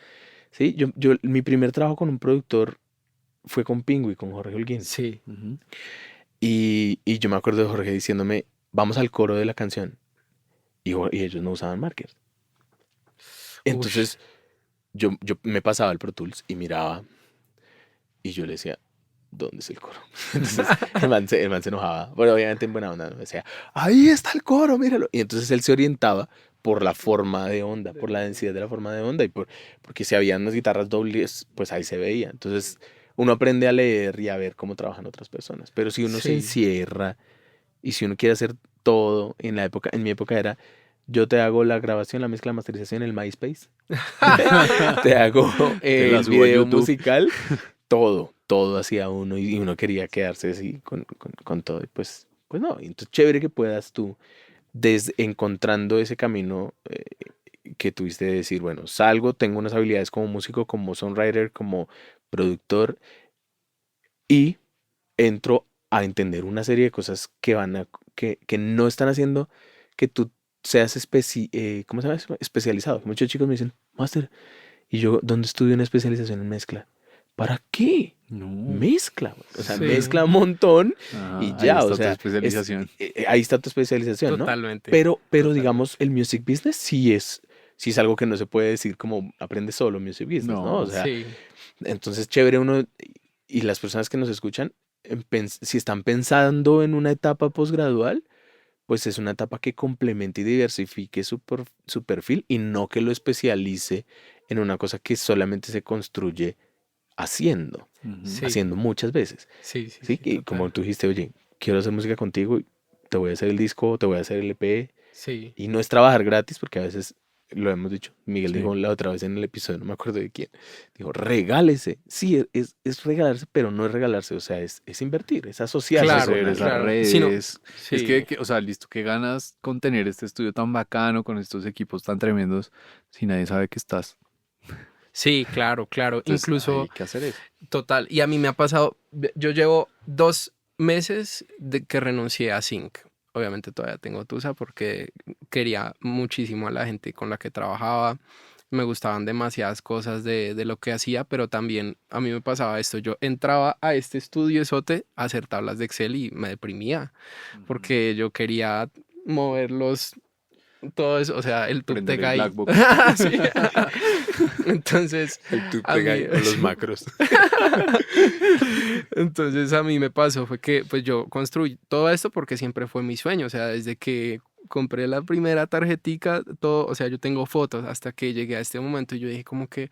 ¿Sí? Mi primer trabajo con un productor fue con Pingüi, con Jorge Holguín. sí. Ujú. Y yo me acuerdo de Jorge diciéndome, vamos al coro de la canción. Y ellos no usaban markers. Ush, Entonces yo me pasaba el Pro Tools y miraba y yo le decía, ¿dónde es el coro? Entonces el man se enojaba, pero obviamente en buena onda me decía, ahí está el coro, míralo. Y entonces él se orientaba por la forma de onda, por la densidad de la forma de onda porque si habían unas guitarras dobles, pues ahí se veía. Entonces uno aprende a leer y a ver cómo trabajan otras personas. Pero si uno se sí. encierra y si uno quiere hacer todo, en mi época era, yo te hago la grabación, la mezcla, la masterización en el MySpace, te hago Te la el subo a video YouTube. musical, todo hacía uno y uno quería quedarse así con todo. Y pues no, y entonces chévere que puedas tú, encontrando ese camino que tuviste de decir, bueno, salgo, tengo unas habilidades como músico, como songwriter, como productor y entro a entender una serie de cosas que no están haciendo que tú seas ¿cómo se llama eso? Especializado. Muchos chicos me dicen, Master, ¿y yo dónde estudio una especialización en mezcla? ¿Para qué? No. Mezcla, güey. O sea, Sí, mezcla un montón y Ajá, ahí ya, o está tu sea, especialización. ahí está tu especialización, ¿no? totalmente, Pero digamos, totalmente. el music business sí es algo que no se puede decir como aprende solo music business, ¿no? O No. sea, Sí, entonces chévere uno y las personas que nos escuchan, si están pensando en una etapa posgradual, pues es una etapa que complemente y diversifique su perfil y no que lo especialice en una cosa que solamente se construye haciendo, Ujú. sí, haciendo muchas veces. sí, sí, ¿Sí? sí, Y como total. tú dijiste, oye, quiero hacer música contigo, te voy a hacer el disco, te voy a hacer el EP, Sí, y no es trabajar gratis, porque a veces lo hemos dicho. Miguel Sí. dijo la otra vez en el episodio, no me acuerdo de quién. Dijo, regálese. Sí, es regalarse, pero no es regalarse. O sea, es invertir, es asociarse claro, con Hacer esas alguien. claro. Si no, redes. Es sí, o sea, listo, qué ganas con tener este estudio tan bacano, con estos equipos tan tremendos, si nadie sabe que estás. sí, claro, claro. Entonces, hay Incluso, que hacer eso. total. Y a mí me ha pasado, yo llevo 2 meses de que renuncié a Sync. Obviamente todavía tengo Tusa porque quería muchísimo a la gente con la que trabajaba. Me gustaban demasiadas cosas de lo que hacía, pero también a mí me pasaba esto. Yo entraba a este estudio esote a hacer tablas de Excel y me deprimía Ujú. porque yo quería moverlos, todo eso, o sea, el Prender tuptec el ahí. Blackbox. Sí. Entonces, El a tuptec mí, ahí, o los macros. entonces a mí me pasó fue que pues yo construí todo esto porque siempre fue mi sueño, o sea, desde que compré la primera tarjetica, todo, o sea, yo tengo fotos hasta que llegué a este momento y yo dije como que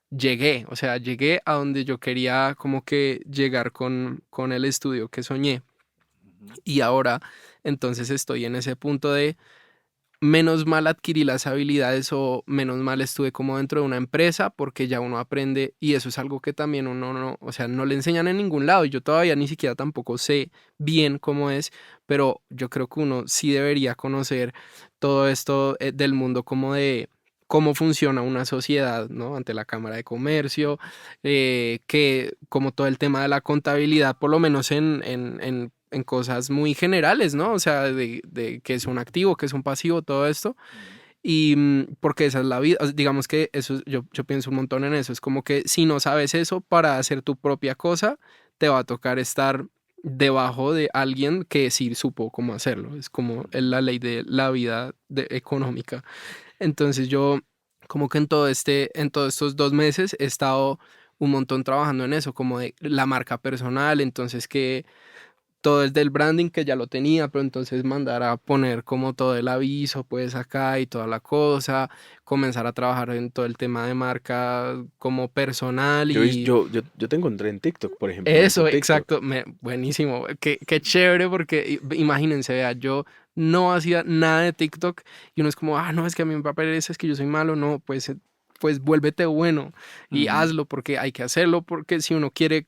llegué, o sea, llegué a donde yo quería como que llegar con el estudio que soñé Ujú. y ahora entonces estoy en ese punto de menos mal adquirí las habilidades o menos mal estuve como dentro de una empresa porque ya uno aprende y eso es algo que también uno no, o sea, no le enseñan en ningún lado y yo todavía ni siquiera tampoco sé bien cómo es, pero yo creo que uno sí debería conocer todo esto del mundo como de cómo funciona una sociedad, ¿no? Ante la Cámara de Comercio, que como todo el tema de la contabilidad, por lo menos en cosas muy generales, ¿no? O sea, de qué es un activo, qué es un pasivo, todo esto. Ujú. Y porque esa es la vida, o sea, digamos que eso, yo pienso un montón en eso, es como que si no sabes eso para hacer tu propia cosa, te va a tocar estar debajo de alguien que sí supo cómo hacerlo, es como Ujú. la ley de la vida económica. Entonces yo como que en todos estos 2 meses he estado un montón trabajando en eso, como de la marca personal, entonces que todo es del branding que ya lo tenía, pero entonces mandar a poner como todo el aviso, pues acá y toda la cosa, comenzar a trabajar en todo el tema de marca como personal Yo, vis- y yo te encontré en TikTok, por ejemplo, en tu eso, TikTok. exacto, buenísimo, qué chévere porque imagínense, vea, yo no hacía nada de TikTok y uno es como, no, es que a mí me parece, es que yo soy malo, no, pues vuélvete bueno y Ujú. hazlo porque hay que hacerlo, porque si uno quiere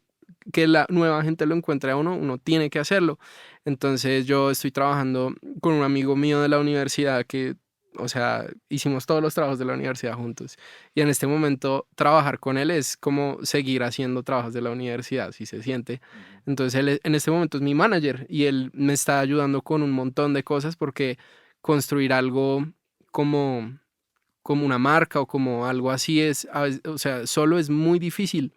que la nueva gente lo encuentre a uno, uno tiene que hacerlo. Entonces yo estoy trabajando con un amigo mío de la universidad que o sea, hicimos todos los trabajos de la universidad juntos. Y en este momento trabajar con él es como seguir haciendo trabajos de la universidad, si se siente. Entonces en este momento es mi manager y él me está ayudando con un montón de cosas porque construir algo como, como una marca o como algo así o sea, solo es muy difícil.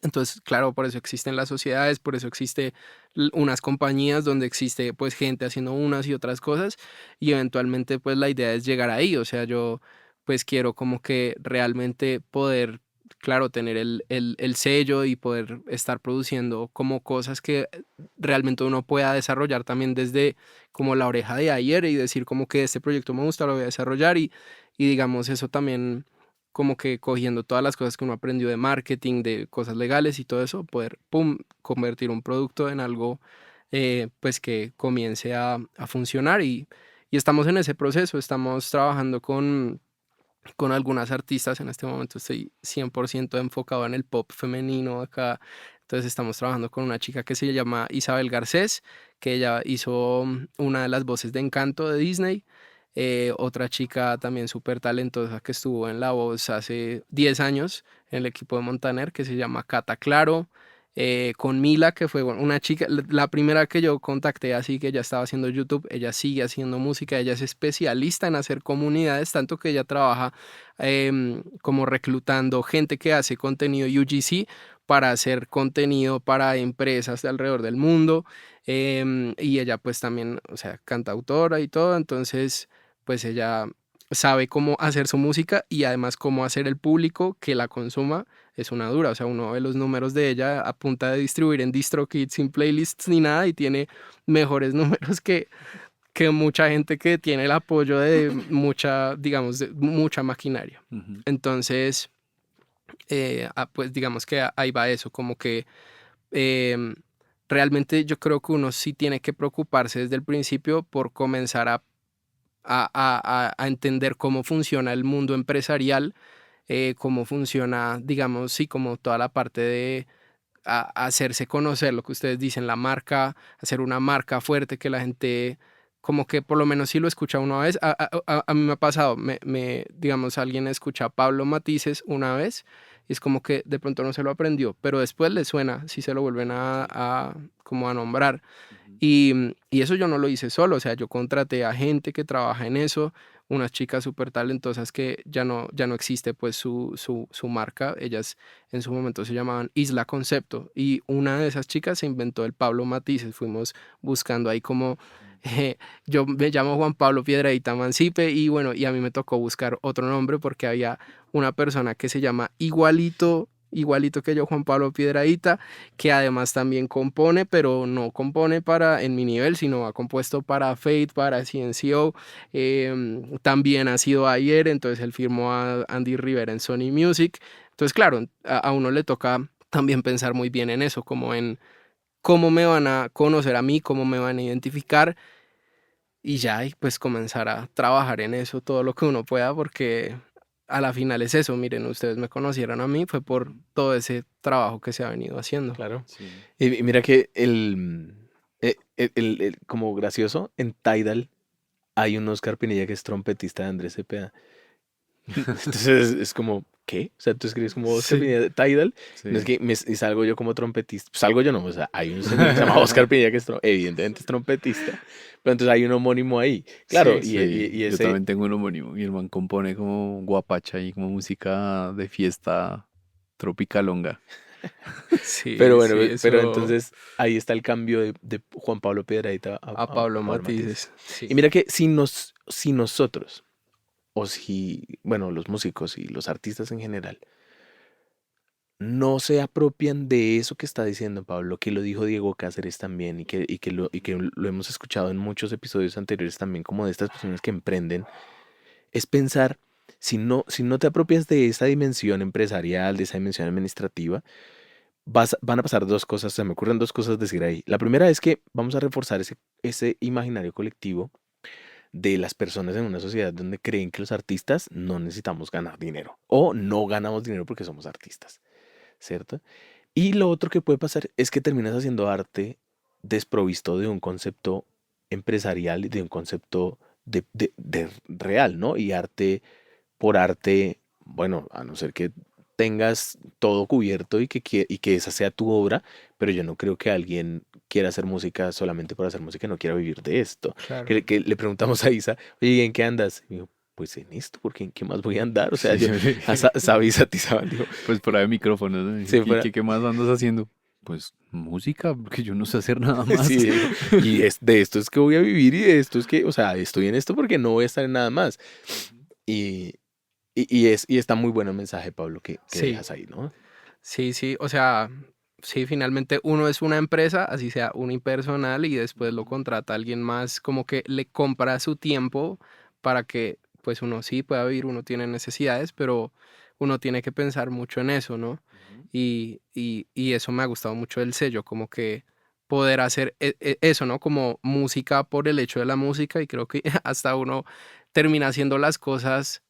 Entonces, claro, por eso existen las sociedades, por eso existe unas compañías donde existe pues gente haciendo unas y otras cosas y eventualmente pues la idea es llegar ahí, o sea, yo pues quiero como que realmente poder, claro, tener el sello y poder estar produciendo como cosas que realmente uno pueda desarrollar también desde como la oreja de ayer y decir como que este proyecto me gusta, lo voy a desarrollar y digamos eso también como que cogiendo todas las cosas que uno aprendió de marketing, de cosas legales y todo eso, poder, pum, convertir un producto en algo, pues que comience a funcionar y estamos en ese proceso, estamos trabajando con algunas artistas, en este momento estoy 100% enfocado en el pop femenino acá, entonces estamos trabajando con una chica que se llama Isabel Garcés, que ella hizo una de las voces de Encanto de Disney, otra chica también súper talentosa que estuvo en La Voz hace 10 años en el equipo de Montaner, que se llama Cata Claro, con Mila, que fue bueno, una chica, la primera que yo contacté así que ella estaba haciendo YouTube, ella sigue haciendo música, ella es especialista en hacer comunidades, tanto que ella trabaja como reclutando gente que hace contenido UGC para hacer contenido para empresas de alrededor del mundo, y ella pues también, o sea, cantautora y todo, entonces pues ella sabe cómo hacer su música y además cómo hacer el público que la consuma es una dura, o sea, uno ve los números de ella a punta de distribuir en DistroKid sin playlists ni nada y tiene mejores números que mucha gente que tiene el apoyo de mucha, digamos, de mucha maquinaria. Ujú. Entonces, pues digamos que ahí va eso, como que em, realmente yo creo que uno sí tiene que preocuparse desde el principio por comenzar a entender cómo funciona el mundo empresarial, cómo funciona, digamos, sí, como toda la parte de hacerse conocer, lo que ustedes dicen, la marca, hacer una marca fuerte que la gente, como que por lo menos si lo escucha una vez, a mí me ha pasado, digamos, alguien escucha a Pablo Matices una vez y es como que de pronto no se lo aprendió, pero después le suena si se lo vuelven como a nombrar. Ujú. Y eso yo no lo hice solo, o sea, yo contraté a gente que trabaja en eso, unas chicas súper talentosas que ya no existe pues su marca, ellas en su momento se llamaban Isla Concepto y una de esas chicas se inventó el Pablo Matices, fuimos buscando ahí como, eh, yo me llamo Juan Pablo Piedradita Mancipe y bueno, y a mí me tocó buscar otro nombre porque había una persona que se llama igualito que yo, Juan Pablo Piedradita, que además también compone, pero no compone para en mi nivel, sino ha compuesto para Fate, para CNCO, también ha sido ayer, entonces él firmó a Andy Rivera en Sony Music, entonces claro, a uno le toca también pensar muy bien en eso, como en cómo me van a conocer a mí, cómo me van a identificar y ya, y pues comenzar a trabajar en eso todo lo que uno pueda, porque a la final es eso, miren, ustedes me conocieron a mí, fue por todo ese trabajo que se ha venido haciendo. Claro. Sí. Y mira que como gracioso, en Tidal hay un Oscar Pinilla que es trompetista de Andrés Cepeda. Entonces es como, ¿qué? O sea, tú escribes como Oscar Sí, Pinilla de Tidal, no es Sí. que y salgo yo como trompetista. Pues salgo yo no, o sea, hay un señor que se llama Oscar Pinilla que evidentemente es trompetista, pero entonces hay un homónimo ahí. Claro, sí, Sí, y yo ese, también tengo un homónimo. Mi hermano compone como guapacha y como música de fiesta tropicalonga. pero sí, bueno, sí, pero eso entonces ahí está el cambio de Juan Pablo Piedradita a Pablo a Pablo Matices. Matices, sí. Y mira que si nosotros, o si, bueno, los músicos y los artistas en general, no se apropian de eso que está diciendo Pablo, que lo dijo Diego Cáceres también y que lo hemos escuchado en muchos episodios anteriores también, como de estas personas que emprenden, es pensar, si no te apropias de esa dimensión empresarial, de esa dimensión administrativa, van a pasar dos cosas, se me ocurren dos cosas decir ahí. La primera es que vamos a reforzar ese imaginario colectivo de las personas en una sociedad donde creen que los artistas no necesitamos ganar dinero o no ganamos dinero porque somos artistas, ¿cierto? Y lo otro que puede pasar es que terminas haciendo arte desprovisto de un concepto empresarial y de un concepto de real, ¿no? Y arte por arte, bueno, a no ser que tengas todo cubierto y que esa sea tu obra, pero yo no creo que alguien quiera hacer música solamente por hacer música y no quiera vivir de esto. Claro. Que le preguntamos a Isa, oye, ¿en qué andas? Y dijo, pues en esto, porque ¿en qué más voy a andar? O sea, Sí, yo, Sabis a ti, dijo, pues por ahí micrófonos, ¿no? si ¿Y fuera, qué más andas haciendo? Pues música, porque yo no sé hacer nada más. sí, y de esto es que voy a vivir y de esto es que, o sea, estoy en esto porque no voy a estar en nada más. Y, y está muy bueno el mensaje, Pablo, que Sí, dejas ahí, ¿no? sí, o sea, sí, finalmente uno es una empresa, así sea unipersonal, y después lo contrata alguien más, como que le compra su tiempo para que, pues uno sí pueda vivir, uno tiene necesidades, pero uno tiene que pensar mucho en eso, ¿no? Ujú. Y eso me ha gustado mucho del sello, como que poder hacer eso, ¿no? Como música por el hecho de la música, y creo que hasta uno termina haciendo las cosas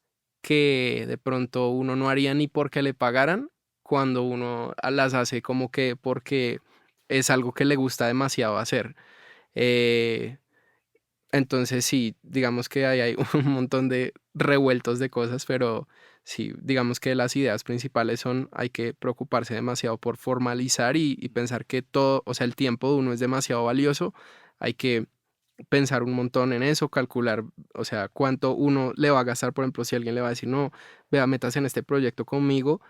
que de pronto uno no haría ni porque le pagaran, cuando uno las hace como que porque es algo que le gusta demasiado hacer. Eh, entonces sí, digamos que ahí hay un montón de revueltos de cosas, pero sí, digamos que las ideas principales son, hay que preocuparse demasiado por formalizar y pensar que todo, o sea, el tiempo de uno es demasiado valioso, hay que pensar un montón en eso, calcular, o sea, cuánto uno le va a gastar, por ejemplo, si alguien le va a decir, no, vea, metas en este proyecto conmigo,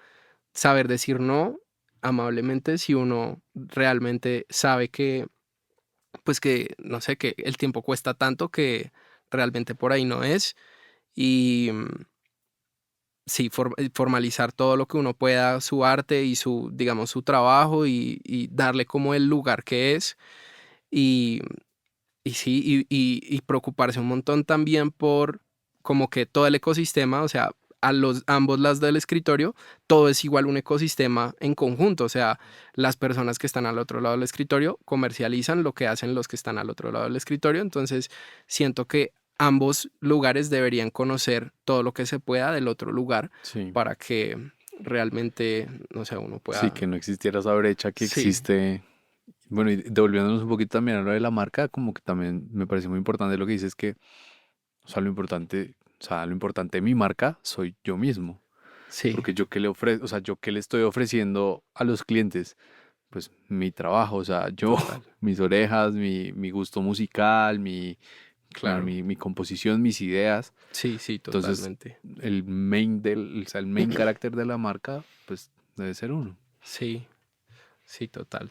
saber decir no amablemente si uno realmente sabe que, pues que, no sé, que el tiempo cuesta tanto que realmente por ahí no es. Y sí, formalizar todo lo que uno pueda, su arte y su, digamos, su trabajo y darle como el lugar que es. Y, y sí, y preocuparse un montón también por como que todo el ecosistema, o sea, a los ambos lados del escritorio, todo es igual un ecosistema en conjunto, o sea, las personas que están al otro lado del escritorio comercializan lo que hacen los que están al otro lado del escritorio, entonces siento que ambos lugares deberían conocer todo lo que se pueda del otro lugar Sí, para que realmente, no sé, uno sí, pueda... que no existiera esa brecha que Sí, existe. Bueno, y devolviéndonos un poquito también a lo de la marca, como que también me parece muy importante lo que dices que, o sea, lo importante de mi marca soy yo mismo. sí, Porque yo qué le ofrezco, o sea, yo qué le estoy ofreciendo a los clientes, pues mi trabajo, o sea, yo, total, mis orejas, mi gusto musical, bueno, claro, mi composición, mis ideas. sí, Entonces, totalmente. o sea, el main carácter de la marca, pues debe ser uno. Sí, sí, total.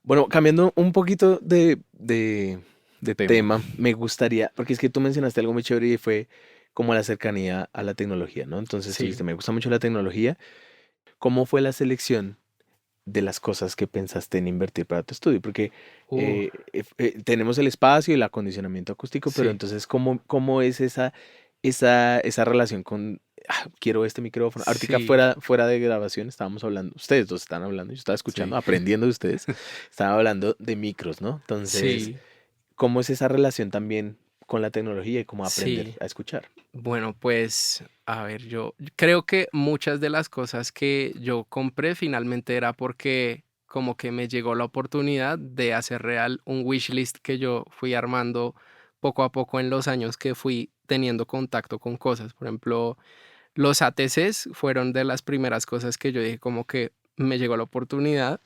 Bueno, cambiando un poquito de Tema. tema, me gustaría, porque es que tú mencionaste algo muy chévere y fue como la cercanía a la tecnología, ¿no? Entonces tú Sí. dijiste, me gusta mucho la tecnología. ¿Cómo fue la selección de las cosas que pensaste en invertir para tu estudio? Porque Uh, tenemos el espacio y el acondicionamiento acústico, pero sí, entonces, ¿cómo es esa relación con, quiero este micrófono? Ahorita sí, fuera de grabación estábamos hablando, ustedes dos están hablando, yo estaba escuchando, Sí. aprendiendo de ustedes, estaban hablando de micros, ¿no? Entonces, sí, ¿cómo es esa relación también con la tecnología y cómo aprender sí. a escuchar? Bueno, pues, a ver, yo creo que muchas de las cosas que yo compré finalmente era porque como que me llegó la oportunidad de hacer real un wishlist que yo fui armando poco a poco en los años que fui teniendo contacto con cosas. Por ejemplo, los ATCs fueron de las primeras cosas que yo dije como que me llegó la oportunidad,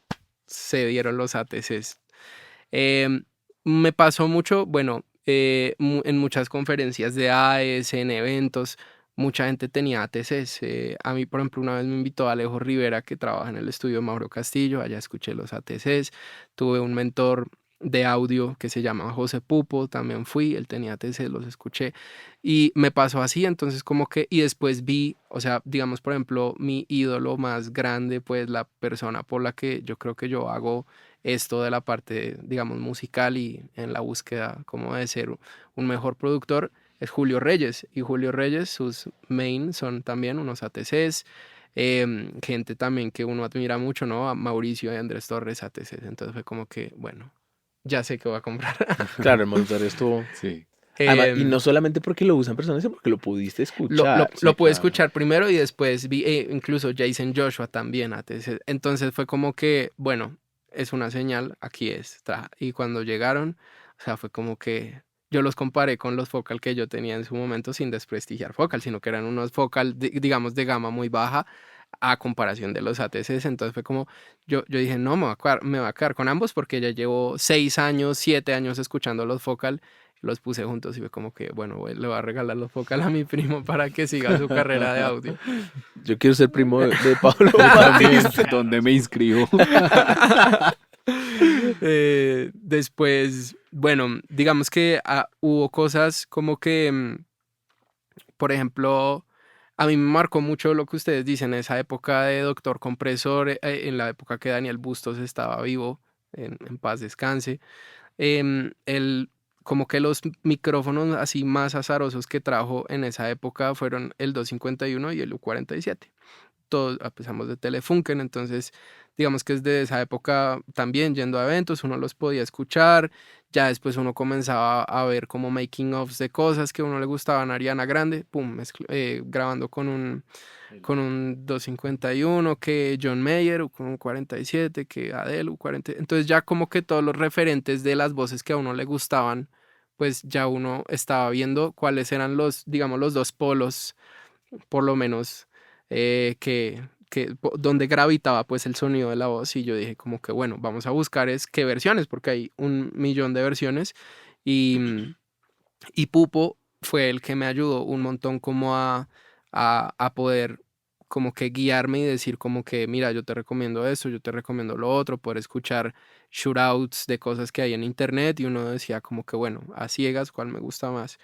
se dieron los ATCs. Em, Me pasó mucho, bueno, en muchas conferencias de AES, en eventos, mucha gente tenía ATCs. A mí, por ejemplo, una vez me invitó Alejo Rivera, que trabaja en el estudio Mauro Castillo, allá escuché los ATCs. Tuve un mentor de audio que se llama José Pupo, también fui, él tenía ATCs, los escuché. Y me pasó así, entonces como que, y después vi, o sea, digamos, por ejemplo, mi ídolo más grande, pues la persona por la que yo creo que yo hago esto de la parte, digamos, musical y en la búsqueda como de ser un mejor productor, es Julio Reyes. Y Julio Reyes, sus main son también unos ATCs, gente también que uno admira mucho, ¿no? A Mauricio y Andrés Torres ATCs. Entonces fue como que, bueno, ya sé qué voy a comprar. Claro, el monitoreo estuvo... Sí, Además, y no Em, solamente porque lo usan personas, sino porque lo pudiste escuchar. sí, lo pude claro. escuchar primero y después vi incluso Jason Joshua también ATCs. Entonces fue como que, bueno, es una señal, aquí es. Y cuando llegaron, o sea, fue como que yo los comparé con los Focal que yo tenía en su momento sin desprestigiar Focal, sino que eran unos Focal, digamos, de gama muy baja a comparación de los ATCs. Entonces fue como, yo dije, no, me voy a quedar con ambos porque ya llevo 6 años, 7 años escuchando los Focal. Los puse juntos y fue como que, bueno, le voy a regalar los Focal a mi primo para que siga su carrera de audio. Yo quiero ser primo de Pablo Yo también, Batista. ¿dónde me inscribo? Después, bueno, digamos que hubo cosas como que, por ejemplo, a mí me marcó mucho lo que ustedes dicen, esa época de Doctor Compresor, en la época que Daniel Bustos estaba vivo, en paz descanse. El, como que los micrófonos así más azarosos que trajo en esa época fueron el 251 y el U47. Todos empezamos de Telefunken, entonces digamos que desde esa época también yendo a eventos uno los podía escuchar, ya después uno comenzaba a ver como making ofs de cosas que a uno le gustaban, Ariana Grande, pum, grabando con un 251, que John Mayer, con un 47, que Adele, U40, entonces ya como que todos los referentes de las voces que a uno le gustaban, pues ya uno estaba viendo cuáles eran los, digamos, los dos polos, por lo menos donde gravitaba pues el sonido de la voz y yo dije como que bueno, vamos a buscar es qué versiones porque hay 1.000.000 de versiones y Pupo fue el que me ayudó un montón como a poder como que guiarme y decir como que mira, yo te recomiendo esto, yo te recomiendo lo otro, poder escuchar shootouts de cosas que hay en internet y uno decía como que bueno, a ciegas cuál me gusta más.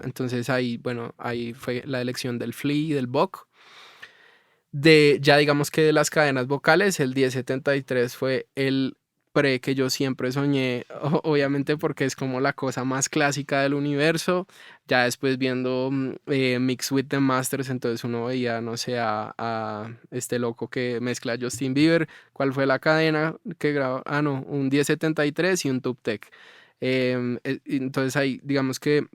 Entonces ahí, bueno, ahí fue la elección del Flea y del Bock. Ya digamos que de las cadenas vocales, el 1073 fue el pre que yo siempre soñé, obviamente porque es como la cosa más clásica del universo. Ya después viendo Mix with the Masters, entonces uno veía, no sé, a este loco que mezcla a Justin Bieber. ¿Cuál fue la cadena que grabó? Ah, no, un 1073 y un TubeTech. Entonces ahí, digamos que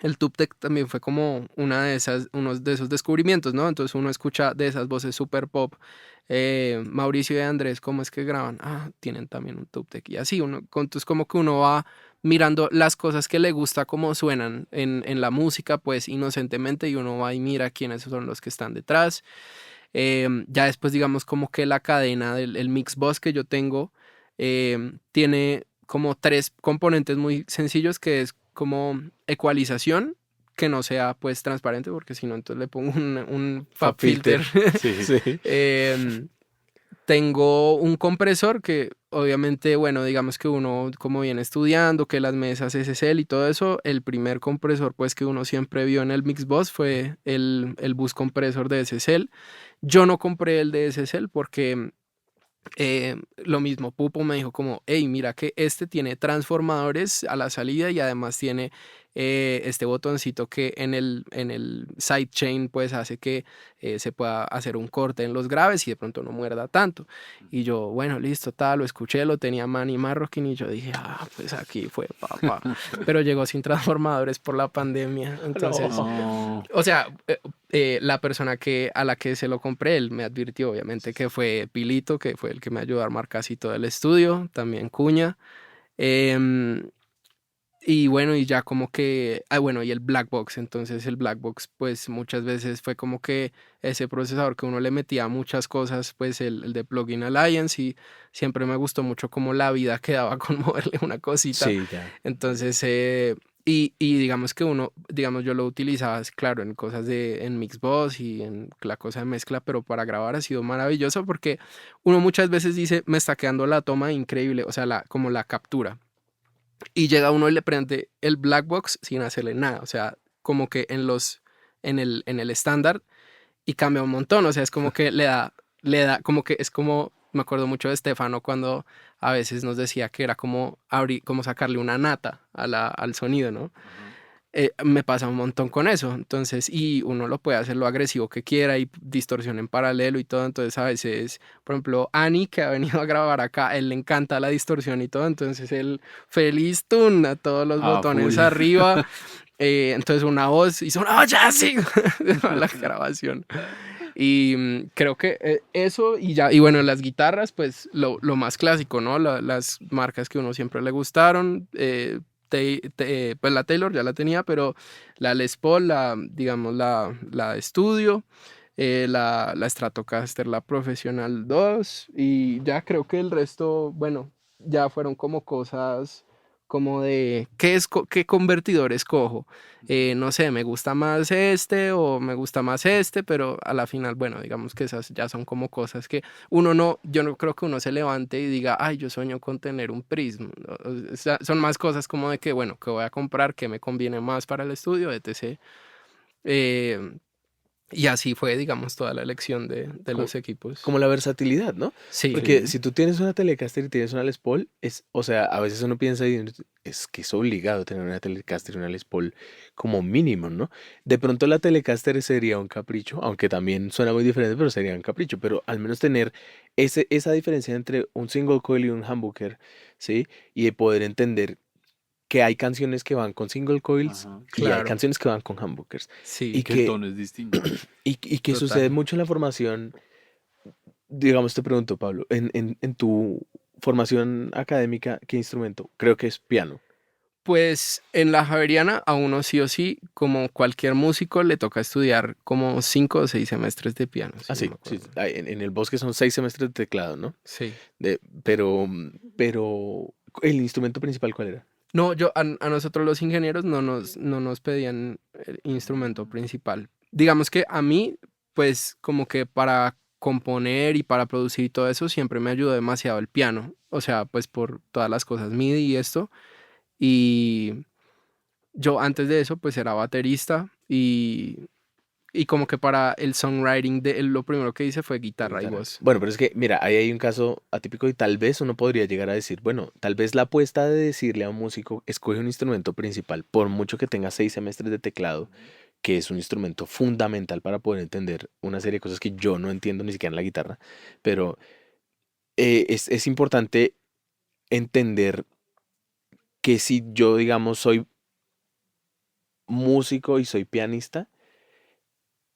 el TubeTech también fue como uno de esos descubrimientos, ¿no? Entonces uno escucha de esas voces super pop, Mauricio y Andrés, ¿cómo es que graban? Ah, tienen también un TubeTech y así, entonces como que uno va mirando las cosas que le gusta, cómo suenan en la música, pues inocentemente, y uno va y mira quiénes son los que están detrás. Ya después digamos como que la cadena del el mix bus que yo tengo tiene como 3 componentes muy sencillos que es como ecualización, que no sea pues transparente porque si no entonces le pongo un Fab fab filter. Sí. Sí. Tengo un compresor que obviamente, bueno, digamos que uno como viene estudiando, que las mesas SSL y todo eso, el primer compresor pues que uno siempre vio en el Mixbus fue el bus compresor de SSL. Yo no compré el de SSL porque lo mismo, Pupo me dijo como, hey, mira que este tiene transformadores a la salida y además tiene este botoncito que en el sidechain pues hace que se pueda hacer un corte en los graves y de pronto no muerda tanto. Y yo, bueno, listo, tal, lo escuché, lo tenía Manny Marroquín y yo dije, pues aquí fue, papá. Pero llegó sin transformadores por la pandemia, entonces... No. O sea, la persona a la que se lo compré, él me advirtió obviamente que fue Pilito, que fue el que me ayudó a armar casi todo el estudio, también Cuña. em, y bueno, y ya como que, bueno, y el Black Box, entonces el Black Box pues muchas veces fue como que ese procesador que uno le metía muchas cosas, pues el de Plugin Alliance y siempre me gustó mucho como la vida que daba con moverle una cosita. Sí, ya. Entonces, y digamos que digamos yo lo utilizaba, claro, en cosas en Mixbox y en la cosa de mezcla, pero para grabar ha sido maravilloso porque uno muchas veces dice, me está quedando la toma increíble, o sea, como la captura. Y llega uno y le prende el black box sin hacerle nada, o sea, como que en el estándar y cambia un montón, o sea, es como que como que es como, me acuerdo mucho de Estefano cuando a veces nos decía que era como como sacarle una nata al sonido, ¿no? Me pasa un montón con eso, entonces, y uno lo puede hacer lo agresivo que quiera y distorsión en paralelo y todo, entonces a veces, por ejemplo, Ani, que ha venido a grabar acá, él le encanta la distorsión y todo, entonces él feliz tune a todos los botones Full. arriba, entonces una voz hizo una ya sí, la grabación. Y creo que eso y ya, y bueno, las guitarras, pues lo más clásico, ¿no? Las marcas que uno siempre le gustaron, pues la Taylor ya la tenía, pero la Les Paul, digamos, la de estudio, la Stratocaster, la Professional 2, y ya creo que el resto, bueno, ya fueron como cosas como de qué convertidor escojo. No sé, me gusta más este o me gusta más este, pero a la final, bueno, digamos que esas ya son como cosas que yo no creo que uno se levante y diga, ay, yo sueño con tener un Prism. O sea, son más cosas como de que, bueno, que voy a comprar, que me conviene más para el estudio, etc. Eh, y así fue, digamos, toda la elección de Como, los equipos. como la versatilidad, ¿no? Sí, Porque Sí. si tú tienes una Telecaster y tienes una Les Paul, o sea, a veces uno piensa y es que es obligado tener una Telecaster y una Les Paul como mínimo, ¿no? De pronto la Telecaster sería un capricho, aunque también suena muy diferente, pero sería un capricho, pero al menos tener esa diferencia entre un single coil y un humbucker, ¿sí? Y de poder entender que hay canciones que van con single coils Ajá. y hay claro, canciones que van con humbuckers. sí, Y Y que el que, tono es distinto. y que sucede total. mucho en la formación. Digamos, te pregunto, Pablo, en tu formación académica, ¿qué instrumento? Creo que es piano. Pues en la Javeriana a uno sí o sí, como cualquier músico, le toca estudiar como 5 o 6 semestres de piano, Ah, si no sí, me sí, acuerdo. en el bosque son 6 semestres de teclado, ¿no? Sí. Pero, ¿el instrumento principal cuál era? No, a nosotros los ingenieros no nos pedían el instrumento principal. Digamos que a mí, pues como que para componer y para producir y todo eso, siempre me ayudó demasiado el piano. O sea, pues por todas las cosas MIDI y esto. Y yo antes de eso, pues era baterista y como que para el songwriting lo primero que hice fue La guitarra y guitarra. voz. Bueno, pero es que, mira, ahí hay un caso atípico y tal vez uno podría llegar a decir, bueno, tal vez la apuesta de decirle a un músico, escoge un instrumento principal, por mucho que tenga 6 semestres de teclado, que es un instrumento fundamental para poder entender una serie de cosas que yo no entiendo ni siquiera en la guitarra, pero es importante entender que si yo, digamos, soy músico y soy pianista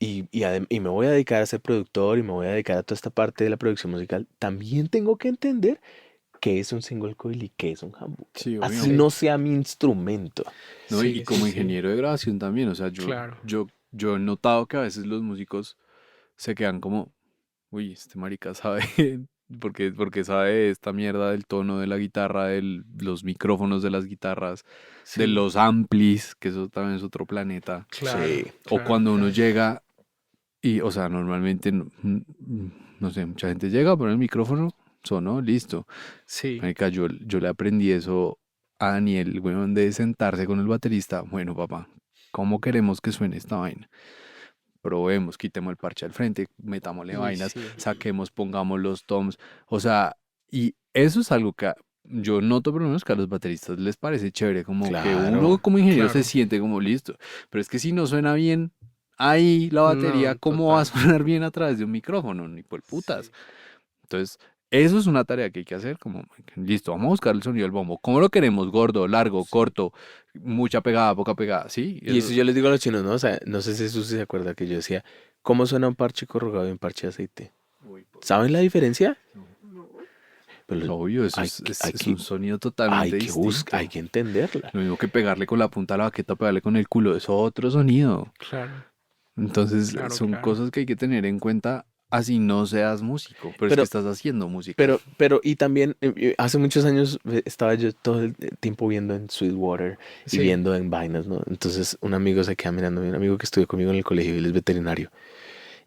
y me voy a dedicar a ser productor y me voy a dedicar a toda esta parte de la producción musical, también tengo que entender qué es un single coil y qué es un humbucker. Sí, Así obvio. Sí, no sea mi instrumento. No, y sí, sí, como sí. ingeniero de grabación también, o sea, Claro. yo he notado que a veces los músicos se quedan como, uy, este marica sabe, porque sabe esta mierda del tono de la guitarra, de los micrófonos de las guitarras, de Sí, los amplis, que eso también es otro planeta. claro, Sí. O claro, cuando uno claro. llega y, o sea, normalmente, no sé, mucha gente llega, pone el micrófono, sonó, listo. Sí, Marica, yo le aprendí eso a Daniel, weón, de sentarse con el baterista. Bueno, papá, ¿cómo queremos que suene esta vaina? Probemos, quitemos el parche al frente, metámosle uy, vainas, sí, saquemos, pongamos los toms. O sea, y eso es algo que yo noto por lo menos que a los bateristas les parece chévere, como que uno Claro. como ingeniero se claro. siente como listo. Pero es que si no suena bien ahí la batería, No, ¿cómo va a total. sonar bien a través de un micrófono? Ni por putas. Sí. Entonces, eso es una tarea que hay que hacer, como, listo, vamos a buscar el sonido del bombo. ¿Cómo lo queremos? Gordo, largo, corto, mucha pegada, poca pegada, ¿sí? Y eso yo les digo a los chinos, ¿no? O sea, no sé si eso sí se acuerda que yo decía, ¿cómo suena un parche corrugado y un parche de aceite? Uy, ¿Saben la diferencia? No. pues Pero obvio, eso hay, es, que- es, hay es que, un sonido hay totalmente que buscar, hay distinto. que entenderla. Lo mismo que pegarle con la punta de la baqueta, pegarle con el culo, es otro sonido. Claro, Entonces, claro, son claro. cosas que hay que tener en cuenta así no seas músico, pero es que Pero, estás haciendo música. y también, hace muchos años estaba yo todo el tiempo viendo en Sweetwater y Sí, viendo en vainas, ¿no? Entonces un amigo se queda mirando, un amigo que estudió conmigo en el colegio y él es veterinario.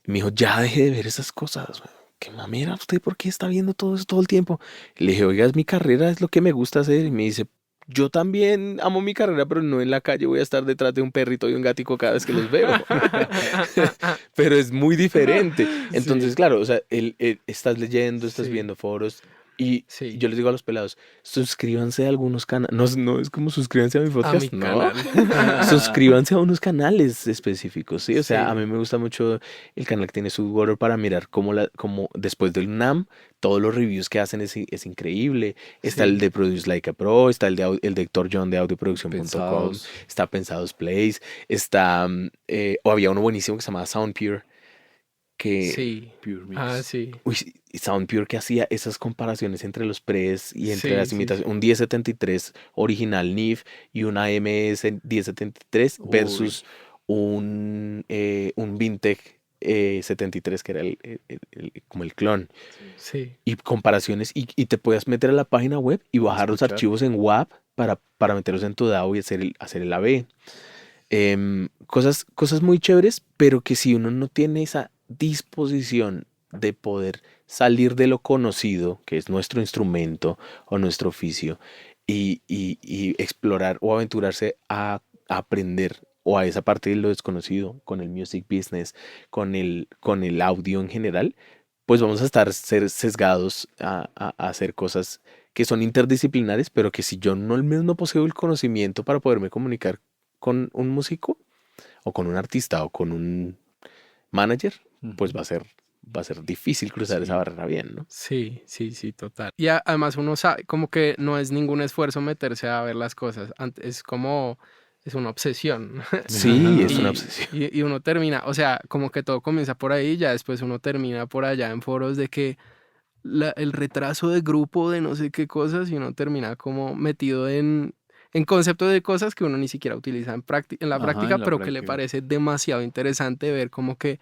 Y me dijo, ya deje de ver esas cosas, güey. ¿Qué mamera? ¿Usted por qué está viendo todo eso todo el tiempo? Y le dije, oiga, es mi carrera, es lo que me gusta hacer. Y me dice, yo también amo mi carrera, pero no en la calle voy a estar detrás de un perrito y un gatico cada vez que los veo. Pero es muy diferente. Entonces, sí, claro, o sea, estás leyendo, estás sí, viendo foros y sí. yo les digo a los pelados, suscríbanse a algunos canales. No, no es como suscríbanse a mi A mi podcast, no. canal. Suscríbanse a unos canales específicos, ¿sí? O sea, a Sí, mí me gusta mucho el canal que tiene Sweetwater para mirar cómo después del NAM, todos los reviews que hacen es increíble. Está el sí, de Produce Like a Pro, está el de Héctor John de audioproducción.com, Pensados, está Pensados Plays, está, o había uno buenísimo que se llamaba Soundpure, que, sí. Pure Ah, Mix. sí. uy, Soundpure que hacía esas comparaciones entre los pres y entre Sí, las sí, imitaciones, un 1073 original NIF y una MS 1073 Uy, versus un Vintech 73 que era como el clon. sí. sí, Y comparaciones y te puedes meter a la página web y A bajar los escuchar. archivos en WAV para meterlos en tu DAW y hacer el AB. Cosas muy chéveres, pero que si uno no tiene esa disposición de poder salir de lo conocido, que es nuestro instrumento o nuestro oficio, y explorar o aventurarse a aprender o a esa parte de lo desconocido con el music business, con el audio en general, pues vamos a estar sesgados a hacer cosas que son interdisciplinares, pero que si yo no poseo el conocimiento para poderme comunicar con un músico o con un artista o con un manager, pues Ujú. va a ser difícil cruzar esa Sí. barrera bien, ¿no? sí, sí, sí, total. Y además uno sabe, como que no es ningún esfuerzo meterse a ver las cosas, es como, es una obsesión. Sí, es una Y, obsesión. y uno termina, o sea, como que todo comienza por ahí, ya después uno termina por allá en foros de que el retraso de grupo de no sé qué cosas y uno termina como metido en conceptos de cosas que uno ni siquiera utiliza en la Ajá, práctica, en la pero que le práctica. parece demasiado interesante ver como que,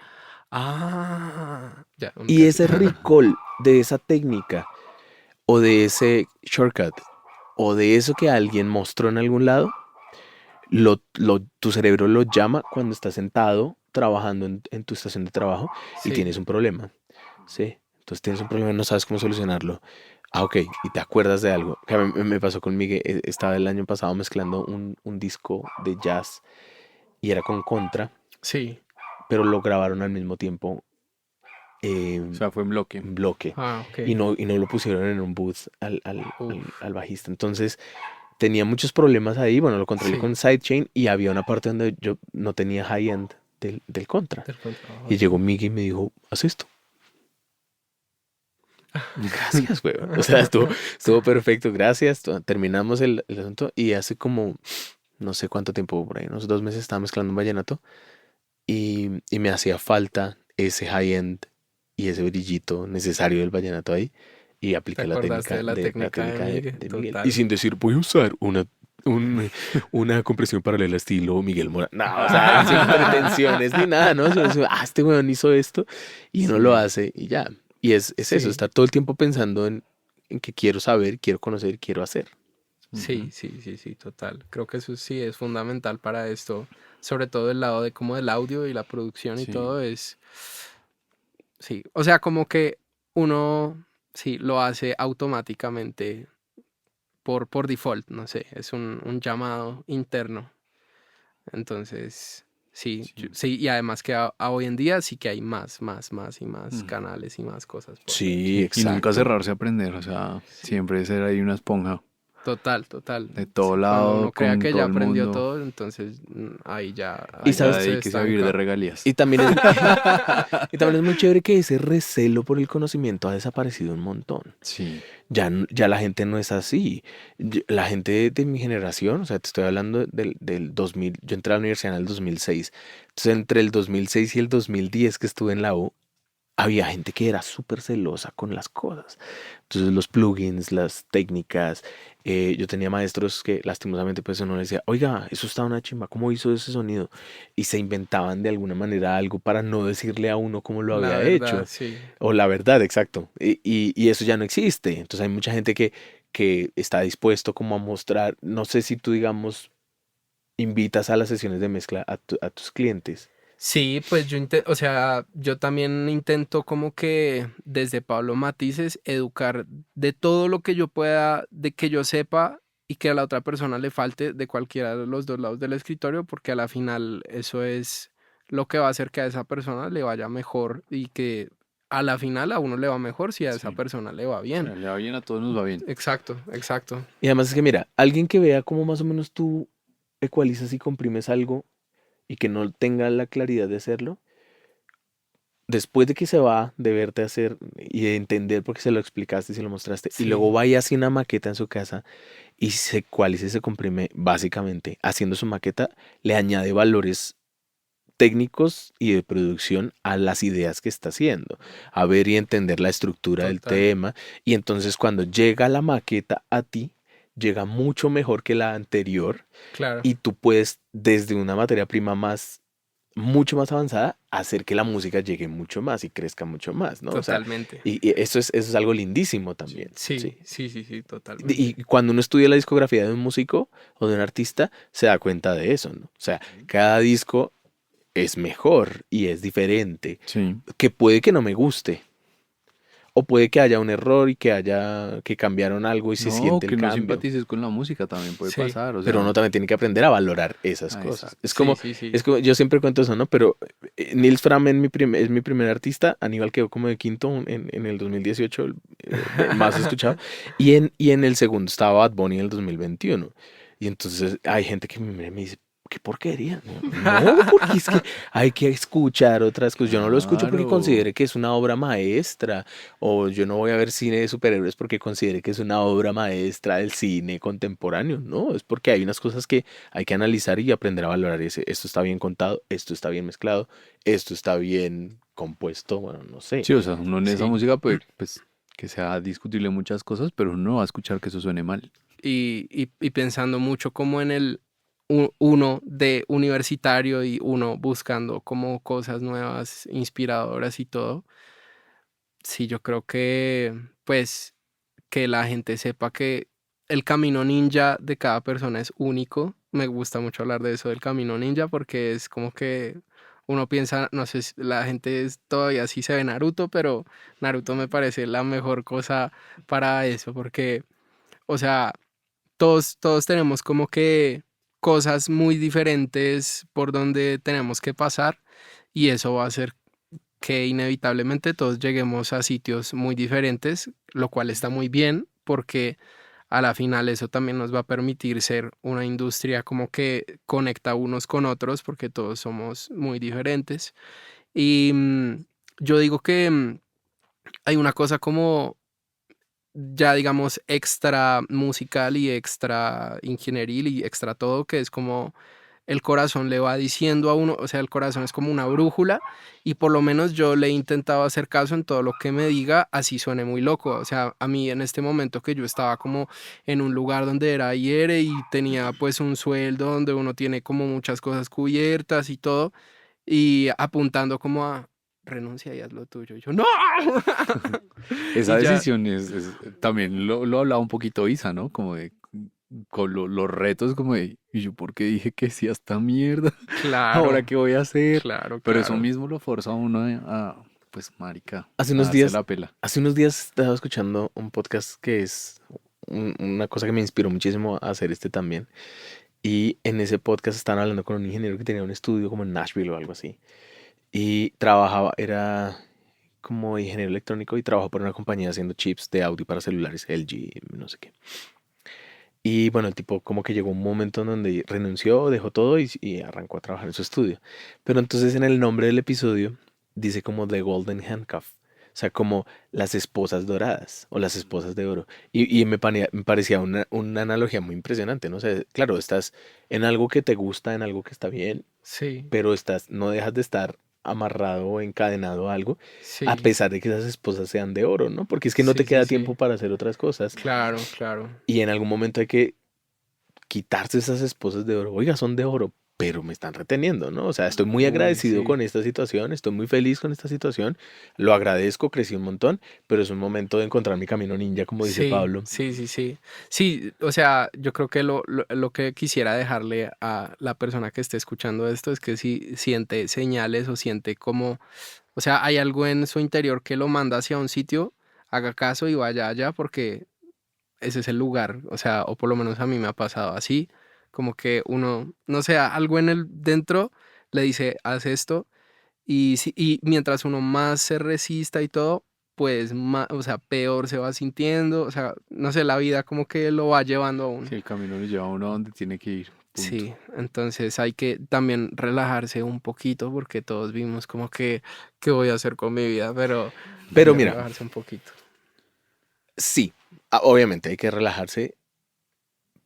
ya, uno Y queda así. ese recall de esa técnica o de ese shortcut o de eso que alguien mostró en algún lado, tu cerebro lo llama cuando estás sentado trabajando en tu estación de trabajo y Sí, tienes un problema, ¿sí? Entonces tienes un problema y no sabes cómo solucionarlo. Ah, ok, y te acuerdas de algo. Que a mí me pasó conmigo, estaba el año pasado mezclando un disco de jazz y era con Contra, sí. pero lo grabaron al mismo tiempo O en sea, fue en bloque. bloque Ah, ok. y no lo pusieron en un booth Uf, al bajista. Entonces tenía muchos problemas ahí. Bueno, lo controlé sí, con Sidechain y había una parte donde yo no tenía high-end del Contra. del contrabajo, Y llegó sí. Miggy y me dijo, haz esto. Gracias, weón. O sea, estuvo perfecto, gracias. Terminamos el asunto y hace como, no sé cuánto tiempo, por ahí, unos 2 meses estaba mezclando un vallenato y me hacía falta ese high-end y ese brillito necesario del vallenato ahí y ¿Te apliqué la acordaste técnica de la la técnica de técnica Miguel? de Miguel. Y Total. sin decir, voy a usar una compresión paralela estilo Miguel Mora. No, o sea, sin pretensiones ni nada, ¿no? Solo, este weón hizo esto y uno lo Sí. hace y ya. Y es eso, Sí, estar todo el tiempo pensando en que quiero saber, quiero conocer, quiero hacer. sí, Ujú. sí, sí, sí, total. Creo que eso sí es fundamental para esto, sobre todo el lado de como del audio y la producción y Sí. todo es, sí, o sea, como que uno, sí, lo hace automáticamente por default, no sé, es un llamado interno. Entonces, sí, Sí. sí, y además que a hoy en día sí que hay más y más Mm. canales y más cosas por ver. Sí, Sí. Y nunca exacto. cerrarse a aprender. O sea, Sí. siempre ser ahí una esponja. Total, total. De Sí, todo cuando lado, uno crea con que ya todo el aprendió mundo. todo, entonces Y ahí Ya ya sabes, se dedíquese a vivir de estanca. regalías. y también es, y también es muy chévere que ese recelo por el conocimiento ha desaparecido un montón. Sí. Ya la gente no es así. La gente de mi generación, o sea, te estoy hablando del 2000, yo entré a la universidad en el 2006. Entonces, entre el 2006 y el 2010 que estuve en la U, había gente que era súper celosa con las cosas. Entonces los plugins, las técnicas, yo tenía maestros que lastimosamente pues uno les decía, oiga, eso está una chimba, ¿cómo hizo ese sonido? Y se inventaban de alguna manera algo para no decirle a uno cómo lo La había verdad, hecho. sí. O la verdad, exacto. Y eso ya no existe. Entonces hay mucha gente que está dispuesto como a mostrar, no sé si tú digamos, invitas a las sesiones de mezcla a tus clientes. Sí, pues o sea, yo también intento como que desde Pablo Matices educar de todo lo que yo pueda, de que yo sepa y que a la otra persona le falte de cualquiera de los dos lados del escritorio, porque a la final eso es lo que va a hacer que a esa persona le vaya mejor y que a la final a uno le va mejor si a esa Sí. persona le va O bien. sea, le va bien a todos, nos va bien. Exacto, exacto. Y además es que mira, alguien que vea cómo más o menos tú ecualizas y comprimes algo y que no tenga la claridad de hacerlo, después de que se va de verte hacer y de entender por qué se lo explicaste y se lo mostraste, y luego Sí, vaya así una maqueta en su casa y se ecualiza y se comprime básicamente haciendo su maqueta, le añade valores técnicos y de producción a las ideas que está haciendo, a ver y entender la estructura del Total. tema. Y entonces cuando llega la maqueta a ti, llega mucho mejor que la anterior Claro, y tú puedes desde una materia prima mucho más avanzada, hacer que la música llegue mucho más y crezca mucho más, ¿no? O sea, totalmente. y eso es algo lindísimo también, Sí, ¿sí? sí, sí, sí, Y totalmente. cuando uno estudia la discografía de un músico o de un artista, se da cuenta de eso, ¿no? O sea, cada disco es mejor y es diferente, Sí. que puede que no me guste, o puede que haya un error y que cambiaron algo y se No, siente el que no cambio. simpatices con la música también puede Sí, pasar, o Pero sea, uno también tiene que aprender a valorar esas eso. cosas. Es sí, como, sí, sí. es como, yo siempre cuento eso, ¿no? Pero Nils Fram es mi primer artista. Aníbal quedó como de quinto en el 2018, el más escuchado. Y en el segundo estaba Bad Bunny en el 2021. Y entonces hay gente que me mira y me dice, qué porquería. No, porque es que hay que escuchar otras cosas. Yo no lo escucho porque Claro. considere que es una obra maestra. O yo no voy a ver cine de superhéroes porque considere que es una obra maestra del cine contemporáneo. No, es porque hay unas cosas que hay que analizar y aprender a valorar. Esto está bien contado, esto está bien mezclado, esto está bien compuesto. Bueno, no sé. Sí, o sea, uno en esa Sí. música puede, pues, que sea discutible muchas cosas, pero uno no va a escuchar que eso suene mal. Y pensando mucho como en el uno de universitario y uno buscando como cosas nuevas, inspiradoras y todo. Sí, yo creo que pues que la gente sepa que el camino ninja de cada persona es único. Me gusta mucho hablar de eso del camino ninja porque es como que uno piensa, no sé, si la gente todavía sí se ve Naruto, pero Naruto me parece la mejor cosa para eso porque, o sea, todos tenemos como que cosas muy diferentes por donde tenemos que pasar y eso va a hacer que inevitablemente todos lleguemos a sitios muy diferentes, lo cual está muy bien porque a la final eso también nos va a permitir ser una industria como que conecta unos con otros porque todos somos muy diferentes. Y yo digo que hay una cosa como ya digamos extra musical y extra ingenieril y extra todo, que es como el corazón le va diciendo a uno, o sea, el corazón es como una brújula y por lo menos yo le he intentado hacer caso en todo lo que me diga, así suene muy loco. O sea, a mí en este momento que yo estaba como en un lugar donde era ayer y tenía pues un sueldo donde uno tiene como muchas cosas cubiertas y todo y apuntando como a renuncia y haz lo tuyo. Y yo, no. Esa Y ya, decisión también lo hablaba un poquito Isa, ¿no? Como de, con los retos, como de, ¿y yo por qué dije que sí a esta mierda? ¿Ahora claro, qué voy a hacer? claro, Pero eso claro. mismo lo forza a uno pues, marica, Hace a unos darse días, la pela. hace unos días estaba escuchando un podcast que es una cosa que me inspiró muchísimo a hacer este también. Y en ese podcast estaban hablando con un ingeniero que tenía un estudio como en Nashville o algo así. Y trabajaba, era como ingeniero electrónico y trabajó por una compañía haciendo chips de audio para celulares, LG, no sé qué. Y bueno, el tipo como que llegó un momento en donde renunció, dejó todo y arrancó a trabajar en su estudio. Pero entonces en el nombre del episodio dice como The Golden Handcuff. O sea, como las esposas doradas o las esposas de oro. Y me parecía una analogía muy impresionante, ¿no? O sea, claro, estás en algo que te gusta, en algo que está bien, Sí, pero no dejas de estar amarrado o encadenado a algo, a sí, pesar de que esas esposas sean de oro, ¿no? Porque es que no te sí, sí, queda sí. tiempo para hacer otras cosas Claro, claro. y en algún momento hay que quitarse esas esposas de oro. Oiga, son de oro, pero me están reteniendo, ¿no? O sea, estoy muy Uy, agradecido sí. con esta situación, estoy muy feliz con esta situación, lo agradezco, crecí un montón, pero es un momento de encontrar mi camino ninja, como dice Sí, Pablo. sí, sí, sí. Sí, o sea, yo creo que lo que quisiera dejarle a la persona que esté escuchando esto es que si siente señales o siente como, o sea, hay algo en su interior que lo manda hacia un sitio, haga caso y vaya allá porque ese es el lugar. O sea, o por lo menos a mí me ha pasado así, como que uno, no sé, algo en el dentro le dice, haz esto. Y mientras uno más se resista y todo, pues más, o sea, peor se va sintiendo, o sea, no sé, la vida como que lo va llevando a uno. Si el camino lo lleva a uno a donde tiene que ir, punto. Sí, entonces hay que también relajarse un poquito porque todos vimos como que, ¿qué voy a hacer con mi vida? Pero hay Pero que mira, relajarse un poquito. sí, obviamente hay que relajarse,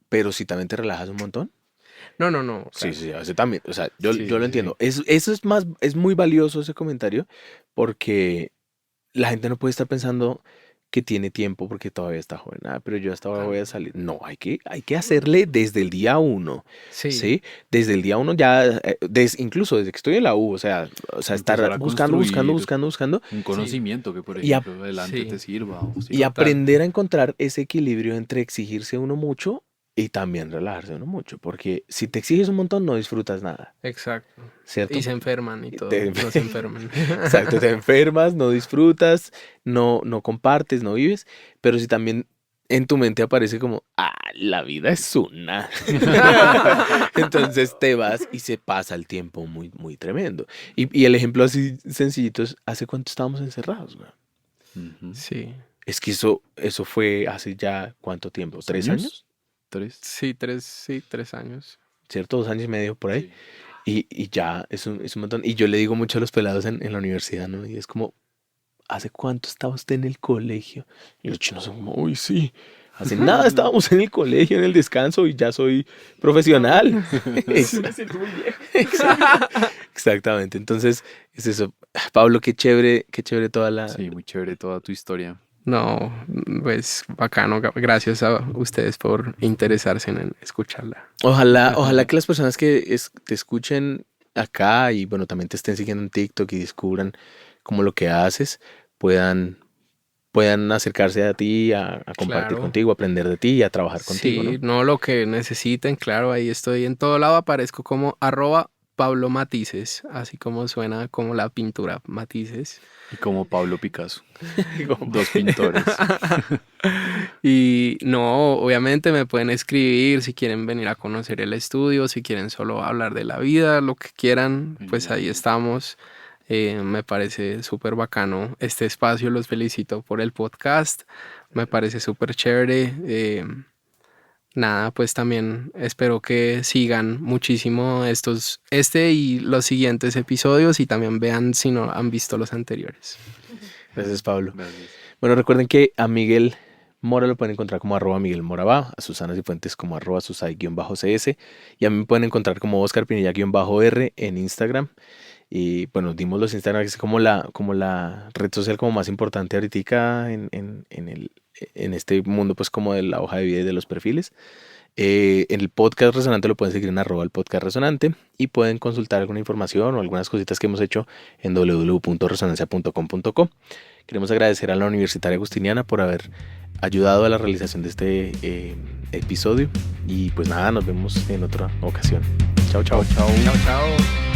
pero si también te relajas un montón, No, no, no. Sí, Claro. sí, ese también, o sea, yo, Sí, yo lo sí, sí. entiendo. Eso es más, es muy valioso ese comentario porque la gente no puede estar pensando que tiene tiempo porque todavía está joven. Ah, pero yo hasta ahora voy a salir. No, hay que hacerle desde el día uno, Sí, ¿sí? Desde el día uno ya, incluso desde que estoy en la U, o sea, Empezar estar a buscando, buscando, construir buscando, buscando un sí, conocimiento que, por y, ejemplo, adelante te sí, sirva. O sí. y total. aprender a encontrar ese equilibrio entre exigirse uno mucho y también relajarse uno mucho, porque si te exiges un montón no disfrutas nada, Exacto. Y ¿cierto? se enferman y Y todo. No se enfermen. Exacto, te enfermas, no disfrutas, no compartes, no vives, pero si también en tu mente aparece como, la vida es una. Entonces te vas y se pasa el tiempo muy, muy tremendo. Y el ejemplo así sencillito es, ¿hace cuánto estábamos encerrados, güey? Ujú. Sí, Es que eso fue hace ya, ¿cuánto tiempo? ¿2 ¿3 años? años? 3. sí, 3 años. ¿Cierto? 2 años y medio por ahí. Sí. Y ya es un montón. Y yo le digo mucho a los pelados en la universidad, ¿no? Y es como, ¿hace cuánto estaba usted en el colegio? Y los chinos son como, uy, sí. Hace nada estábamos en el colegio, en el descanso, y ya soy profesional. Me siento muy viejo. Exactamente. Entonces, es eso. Pablo, qué chévere toda la. Sí, muy chévere toda tu historia. No, pues bacano. Gracias a ustedes por interesarse en escucharla. Ojalá que las personas que te escuchen acá y bueno, también te estén siguiendo en TikTok y descubran como lo que haces, puedan acercarse a ti, a compartir Claro. contigo, a aprender de ti y a trabajar contigo, Sí, ¿no? no lo que necesiten, claro, ahí estoy en todo lado, aparezco como @Pablo Matices, así como suena como la pintura Matices. Y como Pablo Picasso, Como- 2 pintores. Y no, obviamente me pueden escribir si quieren venir a conocer el estudio, si quieren solo hablar de la vida, lo que quieran, pues ahí Genial. estamos. Me parece súper bacano este espacio, los felicito por el podcast, me parece súper chévere. Nada, pues también espero que sigan muchísimo este y los siguientes episodios y también vean si no han visto los anteriores. Gracias, Pablo. Gracias. Bueno, recuerden que a Miguel Mora lo pueden encontrar como @Miguel Moraba, a Susana Cifuentes como @Susay_CS y a mí me pueden encontrar como Oscar Pinilla_R en Instagram. Y bueno, dimos los Instagram, que es como la red social como más importante ahorita en este mundo, pues como de la hoja de vida y de los perfiles. En el podcast Resonante lo pueden seguir en @el podcast Resonante y pueden consultar alguna información o algunas cositas que hemos hecho en www.resonancia.com.co. Queremos agradecer a la Universitaria Agustiniana por haber ayudado a la realización de este episodio y pues nada, nos vemos en otra ocasión. Chao, chao. Chao. Chao, chao.